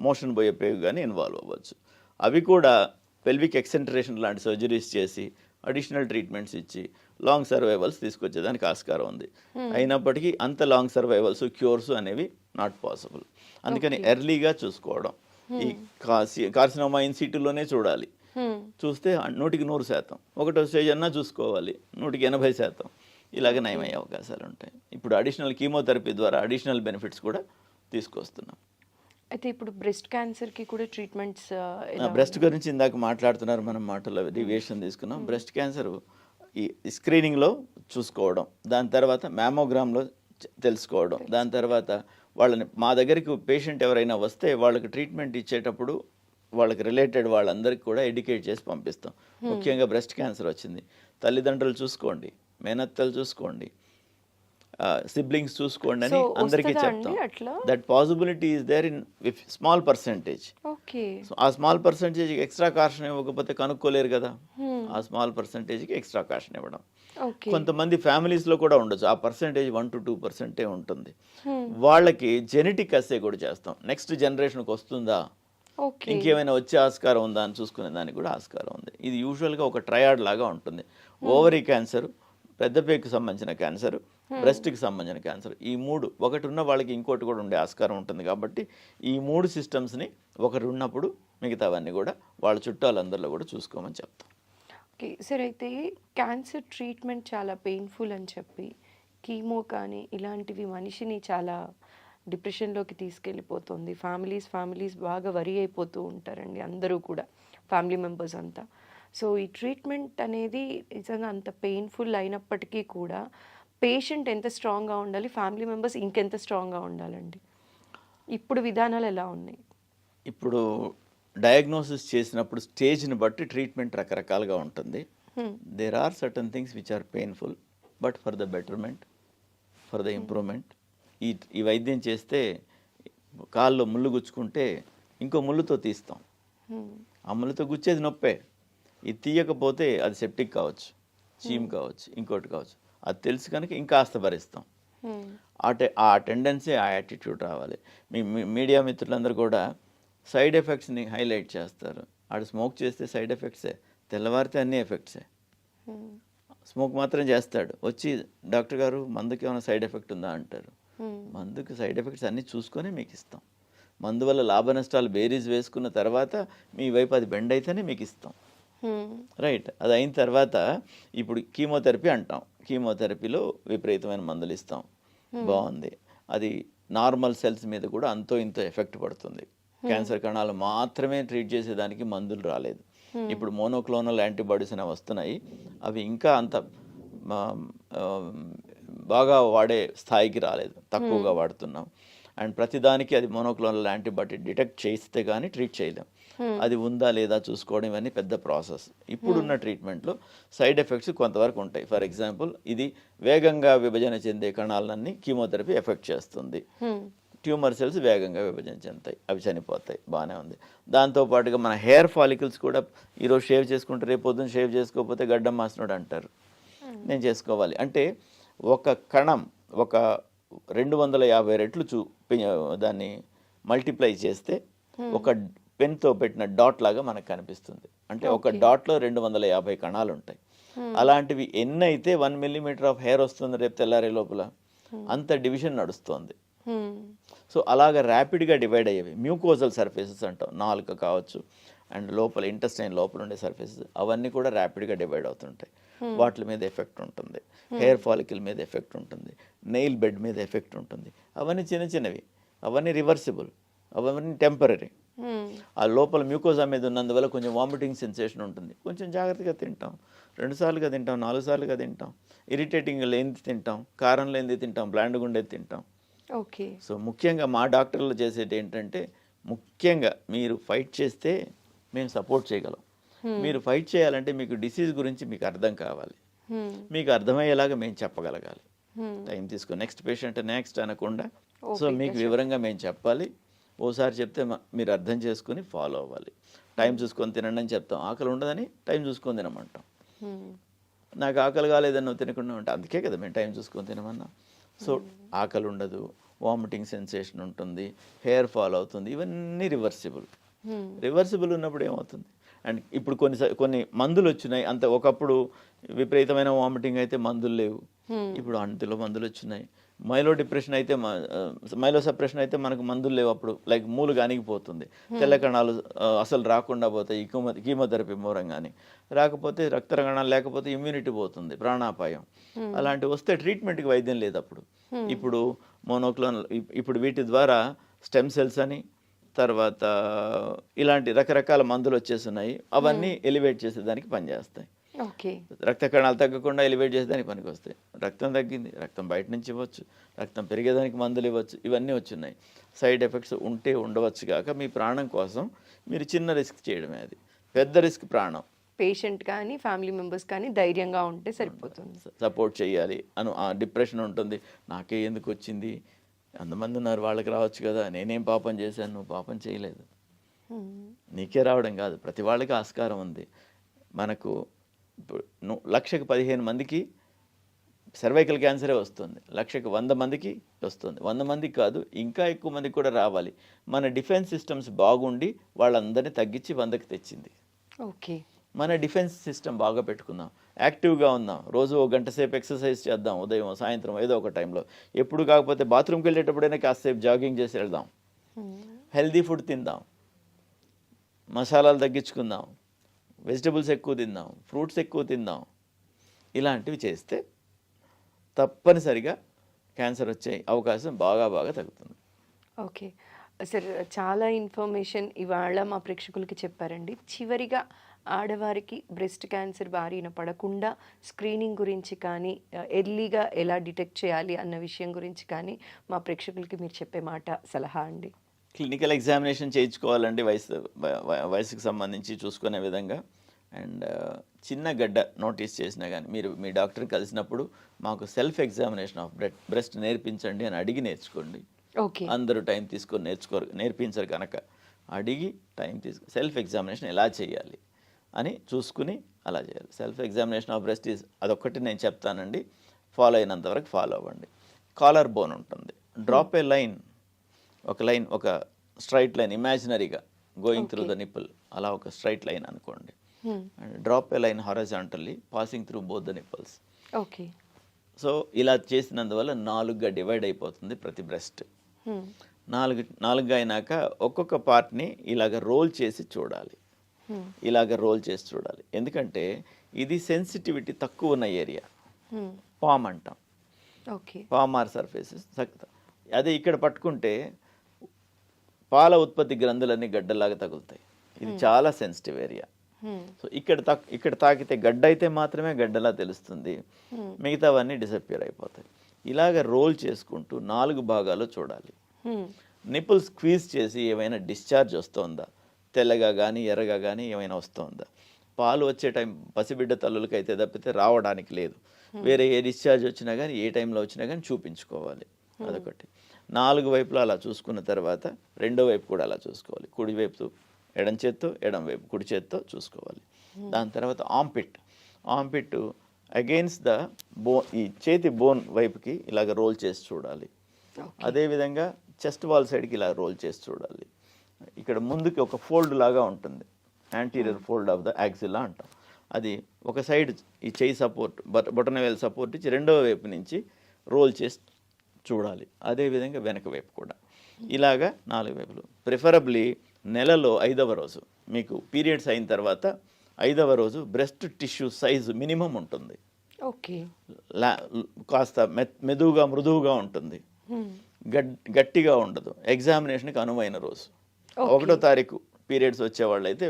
మోషన్ పోయే పేగు కానీ ఇన్వాల్వ్ అవ్వచ్చు. అవి కూడా పెల్విక్ ఎక్సెంట్రేషన్ లాంటి సర్జరీస్ చేసి అడిషనల్ ట్రీట్మెంట్స్ ఇచ్చి లాంగ్ సర్వైవల్స్ తీసుకొచ్చేదానికి ఆస్కారం ఉంది. అయినప్పటికీ అంత లాంగ్ సర్వైవల్స్, క్యూర్స్ అనేవి నాట్ పాసిబుల్. అందుకని ఎర్లీగా చూసుకోవడం. ఈ కార్సినోమా ఇన్ సిటులోనే చూడాలి. చూస్తే 100% ఒకటో స్టేజ్ అన్నా చూసుకోవాలి, 180% ఇలాగ నయమయ్యే అవకాశాలు ఉంటాయి. ఇప్పుడు అడిషనల్ కీమోథెరపీ ద్వారా అడిషనల్ బెనిఫిట్స్ కూడా తీసుకొస్తున్నాం. అయితే ఇప్పుడు బ్రెస్ట్ క్యాన్సర్కి కూడా ట్రీట్మెంట్స్, బ్రెస్ట్ గురించి ఇందాక మాట్లాడుతున్నారు, మనం మాటల్లో డీవియేషన్ తీసుకున్నాం. బ్రెస్ట్ క్యాన్సర్ ఈ స్క్రీనింగ్లో చూసుకోవడం, దాని తర్వాత మ్యామోగ్రామ్లో తెలుసుకోవడం, దాని తర్వాత వాళ్ళని మా దగ్గరికి పేషెంట్ ఎవరైనా వస్తే వాళ్ళకి ట్రీట్మెంట్ ఇచ్చేటప్పుడు వాళ్ళకి రిలేటెడ్ వాళ్ళందరికీ కూడా ఎడ్యుకేట్ చేసి పంపిస్తాం. ముఖ్యంగా బ్రెస్ట్ క్యాన్సర్ వచ్చింది, తల్లిదండ్రులు చూసుకోండి, మేనత్తలు చూసుకోండి, సిబ్లింగ్స్ చూసుకోండి అని అందరికీ చెప్తాం. That possibility is there in small percentage. ఆ స్మాల్ పర్సెంటేజ్కి ఎక్స్ట్రా కాషన్ ఇవ్వకపోతే కనుక్కోలేరు కదా, ఆ స్మాల్ పర్సెంటేజ్కి ఎక్స్ట్రా కాషన్ ఇవ్వడం. కొంతమంది ఫ్యామిలీస్లో కూడా ఉండొచ్చు, ఆ పర్సెంటేజ్ 1 to 2% ఉంటుంది. వాళ్ళకి జెనెటిక్ అస్సే కూడా చేస్తాం. నెక్స్ట్ జనరేషన్కి వస్తుందా, ఇంకేమైనా వచ్చే ఆస్కారం ఉందా అని చూసుకునే దానికి కూడా ఆస్కారం ఉంది. ఇది యూజువల్గా ఒక ట్రయాడ్ లాగా ఉంటుంది. ఓవరీ క్యాన్సర్, పెద్దపేగుకి సంబంధించిన క్యాన్సర్, బ్రెస్ట్కి సంబంధించిన క్యాన్సర్, ఈ 3 ఒకటి ఉన్న వాళ్ళకి ఇంకోటి కూడా ఉండే ఆస్కారం ఉంటుంది. కాబట్టి ఈ 3 సిస్టమ్స్ని ఒకరు ఉన్నప్పుడు మిగతావన్నీ కూడా వాళ్ళ చుట్టాలందరిలో కూడా చూసుకోమని చెప్తాం. ఓకే సార్, అయితే క్యాన్సర్ ట్రీట్మెంట్ చాలా పెయిన్ఫుల్ అని చెప్పి కీమో కానీ ఇలాంటివి మనిషిని చాలా డిప్రెషన్లోకి తీసుకెళ్ళిపోతుంది. ఫ్యామిలీస్ బాగా వరి అయిపోతూ ఉంటారండి, అందరూ కూడా ఫ్యామిలీ మెంబర్స్ అంతా. సో ఈ ట్రీట్మెంట్ అనేది నిజంగా అంత పెయిన్ఫుల్ అయినప్పటికీ కూడా పేషెంట్ ఎంత స్ట్రాంగ్గా ఉండాలి, ఫ్యామిలీ మెంబర్స్ ఇంకెంత స్ట్రాంగ్గా ఉండాలండి? ఇప్పుడు విధానాలు ఎలా ఉన్నాయి? ఇప్పుడు డయాగ్నోసిస్ చేసినప్పుడు స్టేజ్ని బట్టి ట్రీట్మెంట్ రకరకాలుగా ఉంటుంది. There are certain things which are painful, but for the betterment, for the improvement. ఈ వైద్యం చేస్తే కాల్లో ముళ్ళు గుచ్చుకుంటే ఇంకో ముళ్ళుతో తీస్తాం, ఆ ముళ్ళుతో గుచ్చేది నొప్పే. ఇది తీయకపోతే అది సెప్టిక్ కావచ్చు, చీమ్ కావచ్చు, ఇంకోటి కావచ్చు. అది తెలుసు కనుక ఇంకాస్త భరిస్తాం. ఆ టెండెన్సీ, ఆ యాటిట్యూడ్ రావాలి. మీడియా మిత్రులందరూ కూడా సైడ్ ఎఫెక్ట్స్ని హైలైట్ చేస్తారు. ఆడు స్మోక్ చేస్తే సైడ్ ఎఫెక్ట్సే, తెల్లవారితే అన్ని ఎఫెక్ట్సే. స్మోక్ మాత్రం చేస్తాడు, వచ్చి డాక్టర్ గారు మందుకి ఏమైనా సైడ్ ఎఫెక్ట్ ఉందా అంటారు. మందుకి సైడ్ ఎఫెక్ట్స్ అన్నీ చూసుకొని మీకు ఇస్తాం. మందు వల్ల లాభ నష్టాలు బేరీజ్ వేసుకున్న తర్వాత మీ వైపు అది బెండ్ అయితేనే మీకు ఇస్తాం. రైట్. అది అయిన తర్వాత ఇప్పుడు కీమోథెరపీ అంటాం. కీమోథెరపీలో విపరీతమైన మందులు ఇస్తాం. బాగుంది. అది నార్మల్ సెల్స్ మీద కూడా అంతో ఇంతో ఎఫెక్ట్ పడుతుంది. క్యాన్సర్ కణాలు మాత్రమే ట్రీట్ చేసేదానికి మందులు రాలేదు. ఇప్పుడు మోనోక్లోనల్ యాంటీబాడీస్ అనేవి వస్తున్నాయి. అవి ఇంకా అంత బాగా వాడే స్థాయికి రాలేదు, తక్కువగా వాడుతున్నాం. అండ్ ప్రతిదానికి అది మోనోక్లోనల్ యాంటీబాడీ డిటెక్ట్ చేస్తే కానీ ట్రీట్ చేయలేం. అది ఉందా లేదా చూసుకోవడం ఇవన్నీ పెద్ద ప్రాసెస్. ఇప్పుడున్న ట్రీట్మెంట్లో సైడ్ ఎఫెక్ట్స్ కొంతవరకు ఉంటాయి. ఫర్ ఎగ్జాంపుల్, ఇది వేగంగా విభజన చెందే కణాలన్నీ కీమోథెరపీ ఎఫెక్ట్ చేస్తుంది. ట్యూమర్ సెల్స్ వేగంగా విభజన చెందుతాయి, అవి చనిపోతాయి. బాగానే ఉంది. దాంతోపాటుగా మన హెయిర్ ఫాలికల్స్ కూడా ఈరోజు షేవ్ చేసుకుంటే రేపు పొద్దున్న షేవ్ చేసుకోకపోతే గడ్డం మాసినోడు అంటారు. నేను చేసుకోవాలి అంటే ఒక కణం ఒక 250 రెట్లు దాన్ని మల్టిప్లై చేస్తే ఒక పెన్తో పెట్టిన డాట్ లాగా మనకు కనిపిస్తుంది. అంటే ఒక డాట్లో 250 కణాలు ఉంటాయి. అలాంటివి ఎన్ని అయితే 1 మిల్లీమీటర్ ఆఫ్ హెయిర్ వస్తుంది రేపు తెల్లారే లోపల, అంత డివిజన్ నడుస్తుంది. సో అలాగా ర్యాపిడ్గా డివైడ్ అయ్యేవి మ్యూకోజల్ సర్ఫేసెస్ అంటాం. నాలుక కావచ్చు అండ్ లోపల ఇంటెస్టైన్ లోపల ఉండే సర్ఫేసెస్ అవన్నీ కూడా ర్యాపిడ్గా డివైడ్ అవుతుంటాయి. వాటి మీద ఎఫెక్ట్ ఉంటుంది, హెయిర్ ఫాలికల్ మీద ఎఫెక్ట్ ఉంటుంది, నెయిల్ బెడ్ మీద ఎఫెక్ట్ ఉంటుంది. అవన్నీ చిన్న చిన్నవి, అవన్నీ రివర్సిబుల్, అవన్నీ టెంపరీ. ఆ లోపల మ్యూకోజా మీద ఉన్నందువల్ల కొంచెం వామిటింగ్ సెన్సేషన్ ఉంటుంది. కొంచెం జాగ్రత్తగా తింటాం, 2 సార్లుగా తింటాం, 4 సార్లుగా తింటాం. ఇరిటేటింగ్ లేనిది తింటాం, కారం లేనిది తింటాం, బ్లాండ్గా ఉండేది తింటాం. ఓకే. సో ముఖ్యంగా మా డాక్టర్లు చేసేది ఏంటంటే, ముఖ్యంగా మీరు ఫైట్ చేస్తే మేము సపోర్ట్ చేయగలం. మీరు ఫైట్ చేయాలంటే మీకు డిసీజ్ గురించి మీకు అర్థం కావాలి, మీకు అర్థమయ్యేలాగా మేము చెప్పగలగాలి. టైం తీసుకొని నెక్స్ట్ పేషెంట్ నెక్స్ట్ అనకుండా, సో మీకు వివరంగా మేము చెప్పాలి. ఓసారి చెప్తే మీరు అర్థం చేసుకుని ఫాలో అవ్వాలి. టైం చూసుకొని తినండి అని చెప్తాం, ఆకలి ఉండదని టైం చూసుకొని తినమంటాం. నాకు ఆకలి కాలేదని నువ్వు తినకుండా ఉంటా, అందుకే కదా మేము టైం చూసుకొని తినమన్నా. సో ఆకలి ఉండదు, వామిటింగ్ సెన్సేషన్ ఉంటుంది, హెయిర్ ఫాల్ అవుతుంది, ఇవన్నీ రివర్సిబుల్. రివర్సిబుల్ ఉన్నప్పుడు ఏమవుతుంది? అండ్ ఇప్పుడు కొన్ని మందులు వచ్చినాయి. అంత ఒకప్పుడు విపరీతమైన వామిటింగ్ అయితే మందులు లేవు, ఇప్పుడు అంతలో మందులు వచ్చినాయి. మైలో డిప్రెషన్ అయితే మైలో సప్రెషన్ అయితే మనకు మందులు లేవు. అప్పుడు లైక్ మూలుగా అణిగిపోతుంది, తెల్ల కణాలు అసలు రాకుండా పోతాయి కీమోథెరపీ మూలంగానే. రాకపోతే రక్త కణాలు లేకపోతే ఇమ్యూనిటీ పోతుంది, ప్రాణాపాయం. అలాంటివి వస్తే ట్రీట్మెంట్కి వైద్యం లేదు అప్పుడు. ఇప్పుడు మోనోక్లోనల్, ఇప్పుడు వీటి ద్వారా స్టెమ్ సెల్స్ అని, తర్వాత ఇలాంటి రకరకాల మందులు వచ్చేస్తున్నాయి. అవన్నీ ఎలివేట్ చేసేదానికి పనిచేస్తాయి. రక్త కణాలు తగ్గకుండా ఎలివేట్ చేసేదానికి పనికి వస్తాయి. రక్తం తగ్గింది, రక్తం బయట నుంచి ఇవ్వచ్చు, రక్తం పెరిగేదానికి మందులు ఇవ్వచ్చు, ఇవన్నీ వచ్చున్నాయి. సైడ్ ఎఫెక్ట్స్ ఉంటే ఉండవచ్చు కాక మీ ప్రాణం కోసం మీరు చిన్న రిస్క్ చేయడమే, అది పెద్ద రిస్క్ ప్రాణం. పేషెంట్ కానీ ఫ్యామిలీ మెంబర్స్ కానీ ధైర్యంగా ఉంటే సరిపోతుంది, సపోర్ట్ చేయాలి. డిప్రెషన్ ఉంటుంది, నాకే ఎందుకు వచ్చింది, అంతమంది ఉన్నారు వాళ్ళకి రావచ్చు కదా, నేనేం పాపం చేశాను, నువ్వు పాపం చేయలేదు. నీకే రావడం కాదు, ప్రతి వాళ్ళకి ఆస్కారం ఉంది. మనకు 1,00,000కి 15 మందికి సర్వైకల్ క్యాన్సరే వస్తుంది, 1,00,000కి 100 మందికి వస్తుంది. 100 మందికి కాదు, ఇంకా ఎక్కువ మందికి కూడా రావాలి. మన డిఫెన్స్ సిస్టమ్స్ బాగుండి వాళ్ళందరినీ తగ్గించి 100కి తెచ్చింది. ఓకే. మన డిఫెన్స్ సిస్టమ్ బాగా పెట్టుకుందాం, యాక్టివ్గా ఉందాం, రోజు 1 గంట సేపు ఎక్సర్సైజ్ చేద్దాం, ఉదయం సాయంత్రం ఏదో ఒక టైంలో. ఎప్పుడు కాకపోతే బాత్రూమ్కి వెళ్ళేటప్పుడైనా కాసేపు జాగింగ్ చేసి వెళ్దాం. హెల్దీ ఫుడ్ తిందాం, మసాలాలు తగ్గించుకుందాం, వెజిటబుల్స్ ఎక్కువ తిందాం, ఫ్రూట్స్ ఎక్కువ తిందాం. ఇలాంటివి చేస్తే తప్పనిసరిగా క్యాన్సర్ వచ్చే అవకాశం బాగా తగ్గుతుంది. ఓకే సార్, చాలా ఇన్ఫర్మేషన్ ఇవాళ మా ప్రేక్షకులకి చెప్పారండి. చివరిగా ఆడవారికి బ్రెస్ట్ క్యాన్సర్ బారిన పడకుండా స్క్రీనింగ్ గురించి కానీ, ఎర్లీగా ఎలా డిటెక్ట్ చేయాలి అన్న విషయం గురించి కానీ మా ప్రేక్షకులకి మీరు చెప్పే మాట సలహా అండి. క్లినికల్ ఎగ్జామినేషన్ చేయించుకోవాలండి, వయసుకు సంబంధించి చూసుకునే విధంగా. అండ్ చిన్న గడ్డ నోటీస్ చేసినా కానీ మీరు మీ డాక్టర్ని కలిసినప్పుడు మాకు సెల్ఫ్ ఎగ్జామినేషన్ ఆఫ్ బ్రెస్ట్ నేర్పించండి అని అడిగి నేర్చుకోండి. ఓకే. అందరూ టైం తీసుకొని నేర్పించరు కనుక అడిగి టైం సెల్ఫ్ ఎగ్జామినేషన్ ఎలా చేయాలి అని చూసుకుని అలా చేయాలి. సెల్ఫ్ ఎగ్జామినేషన్ ఆఫ్ బ్రెస్ట్ అదొక్కటి నేను చెప్తానండి, ఫాలో అయినంత వరకు ఫాలో అవ్వండి. కాలర్ బోన్ ఉంటుంది, డ్రాప్ ఏ లైన్, ఒక స్ట్రైట్ లైన్ ఇమాజినరీగా గోయింగ్ త్రూ ద నిప్పుల్, అలా ఒక స్ట్రైట్ లైన్ అనుకోండి. And drop a line horizontally passing through both the nipples. Okay. So ఇలా చేసినందువల్ల 4గా డివైడ్ అయిపోతుంది ప్రతి బ్రెస్ట్. 4 అయినాక ఒక్కొక్క పార్ట్ని ఇలాగ రోల్ చేసి చూడాలి. ఎందుకంటే ఇది సెన్సిటివిటీ తక్కువ ఉన్న ఏరియా, పామ్ అంటాం, ఓకే, పామార్ సర్ఫేసెస్. అదే ఇక్కడ పట్టుకుంటే పాల ఉత్పత్తి గ్రంథులన్నీ గడ్డలాగా తగులుతాయి. ఇది చాలా సెన్సిటివ్ ఏరియా. సో ఇక్కడ తాకితే గడ్డ అయితే మాత్రమే గడ్డలా తెలుస్తుంది, మిగతావన్నీ డిసప్పియర్ అయిపోతాయి. ఇలాగ రోల్ చేసుకుంటూ 4 భాగాలు చూడాలి. నిప్పుల్ స్క్వీజ్ చేసి ఏమైనా డిశ్చార్జ్ వస్తుందా, తెల్లగా కానీ ఎర్రగా కానీ ఏమైనా వస్తుందా. పాలు వచ్చే టైం పసిబిడ్డ తల్లులకి అయితే తప్పితే రావడానికి లేదు. వేరే ఏ డిశ్చార్జ్ వచ్చినా కానీ ఏ టైంలో వచ్చినా కానీ చూపించుకోవాలి. అదొకటి. 4 వైపులా అలా చూసుకున్న తర్వాత రెండో వైపు కూడా అలా చూసుకోవాలి. కుడి వైపు ఎడం చేత్తో, ఎడం వైపు కుడి చేత్తో చూసుకోవాలి. దాని తర్వాత ఆంపిట్ అగెయిన్స్ ద బోన్, ఈ చేతి బోన్ వైపుకి ఇలాగ రోల్ చేసి చూడాలి. అదేవిధంగా చెస్ట్ వాల్ సైడ్కి ఇలా రోల్ చేసి చూడాలి. ఇక్కడ ముందుకి ఒక ఫోల్డ్ లాగా ఉంటుంది, యాంటీరియర్ ఫోల్డ్ ఆఫ్ ద యాక్సిలా అంటాం. అది ఒక సైడ్ ఈ చేయి సపోర్ట్, బొటనవేలు సపోర్ట్ ఇచ్చి రెండో వైపు నుంచి రోల్ చేసి చూడాలి. అదేవిధంగా వెనక వైపు కూడా ఇలాగా 4 వైపులు. ప్రిఫరబ్లీ నెలలో 5వ రోజు, మీకు పీరియడ్స్ అయిన తర్వాత 5వ రోజు బ్రెస్ట్ టిష్యూ సైజు మినిమం ఉంటుంది. ఓకే, కాస్త మృదువుగా ఉంటుంది, గట్టిగా ఉండదు. ఎగ్జామినేషన్కి అనువైన రోజు 1వ తారీఖు పీరియడ్స్ వచ్చేవాళ్ళు అయితే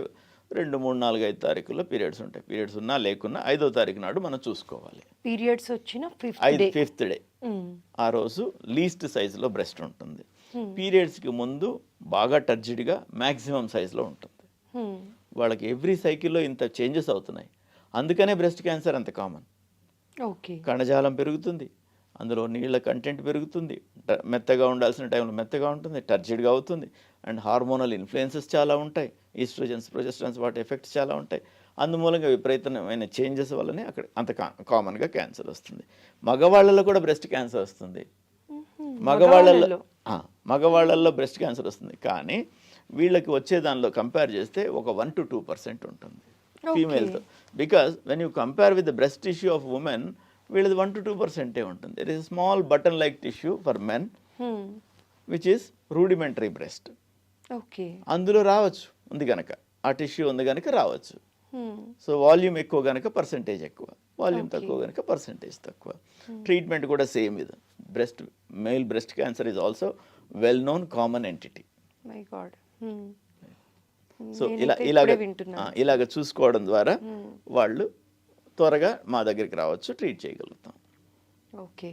2, 3, 4, 5 తారీఖుల్లో పీరియడ్స్ ఉంటాయి. పీరియడ్స్ ఉన్నా లేకున్నా 5వ తారీఖు నాడు మనం చూసుకోవాలి. పీరియడ్స్ వచ్చిన 5th డే ఆ రోజు లీస్ట్ సైజులో బ్రెస్ట్ ఉంటుంది. పీరియడ్స్కి ముందు బాగా టర్జిడ్గా మ్యాక్సిమం సైజులో ఉంటుంది. వాళ్ళకి ఎవ్రీ సైకిల్లో ఇంత చేంజెస్ అవుతున్నాయి. అందుకనే బ్రెస్ట్ క్యాన్సర్ అంత కామన్. ఓకే, కణజాలం పెరుగుతుంది, అందులో నీళ్ళ కంటెంట్ పెరుగుతుంది, మెత్తగా ఉండాల్సిన టైంలో మెత్తగా ఉంటుంది, టర్జిడ్గా అవుతుంది. అండ్ హార్మోనల్ ఇన్ఫ్లుయెన్సెస్ చాలా ఉంటాయి, ఈస్ట్రోజన్స్, ప్రొజెస్ట్రాన్స్, వాటి ఎఫెక్ట్స్ చాలా ఉంటాయి. అందుమూలంగా విపరీతమైన చేంజెస్ వల్లనే అక్కడ అంత కామన్గా క్యాన్సర్ వస్తుంది. మగవాళ్ళలో కూడా బ్రెస్ట్ క్యాన్సర్ వస్తుంది. మగవాళ్ళల్లో బ్రెస్ట్ క్యాన్సర్ వస్తుంది, కానీ వీళ్ళకి వచ్చే దానిలో కంపేర్ చేస్తే ఒక 1 to 2% ఉంటుంది ఫీమేల్తో. Because when you compare with the breast tissue of women, వీళ్ళది 1 to 2% ఉంటుంది. There is small button like tissue for men which is rudimentary breast. Okay, అందులో రావచ్చు, ఉంది కనుక ఆ టిష్యూ ఉంది కనుక రావచ్చు. సో వాల్యూమ్ ఎక్కువ కనుక పర్సంటేజ్ ఎక్కువ, వాల్యూమ్ తక్కువ కనుక పర్సంటేజ్ తక్కువ. ట్రీట్మెంట్ కూడా సేమ్. ఇది male breast cancer is also well known common entity. My God. So ఇలాగ చూసుకోవడం ద్వారా వాళ్ళు త్వరగా మా దగ్గరికి రావచ్చు, ట్రీట్ చేయగలుగుతాం. Okay,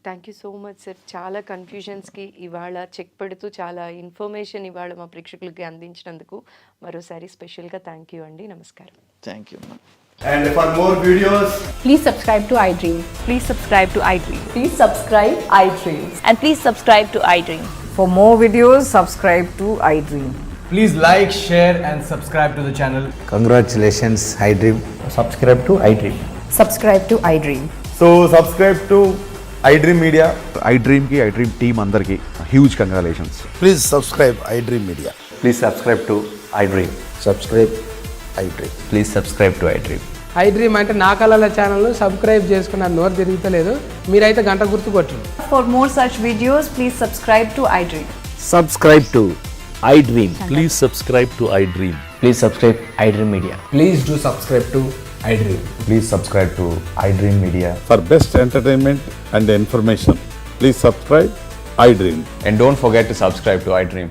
thank you so much sir. చాలా కన్ఫ్యూజన్స్కి ఇవాళ చెక్ పెడుతూ చాలా ఇన్ఫర్మేషన్ ఇవాళ మా ప్రేక్షకులకి అందించినందుకు మరోసారి స్పెషల్గా థ్యాంక్ యూ అండి. నమస్కారం. థ్యాంక్ యూ అమ్మా. And for more videos, Please subscribe to iDream. Please subscribe to iDream. Please subscribe iDream. And please subscribe to iDream. For more videos, subscribe to iDream. please like, share and subscribe to the channel. Congratulations, iDream. Subscribe to iDream. Subscribe to iDream. So subscribe to iDream Media. iDream ki iDream team andarki huge congratulations. Please subscribe iDream Media. Please subscribe to iDream. Subscribe iDream. Please subscribe to iDream. iDream అంటే నా కళల channel subscribe చేసుకున్న నోరు తిరుగుతలేదు, మీరైతే గంట గుర్తు కొట్టండి. For more such videos, please subscribe to iDream. Subscribe to iDream. Please subscribe to iDream. Please subscribe iDream Media. Please do subscribe to iDream. Please subscribe to iDream Media. For best entertainment and information, please subscribe iDream. And don't forget to subscribe to iDream.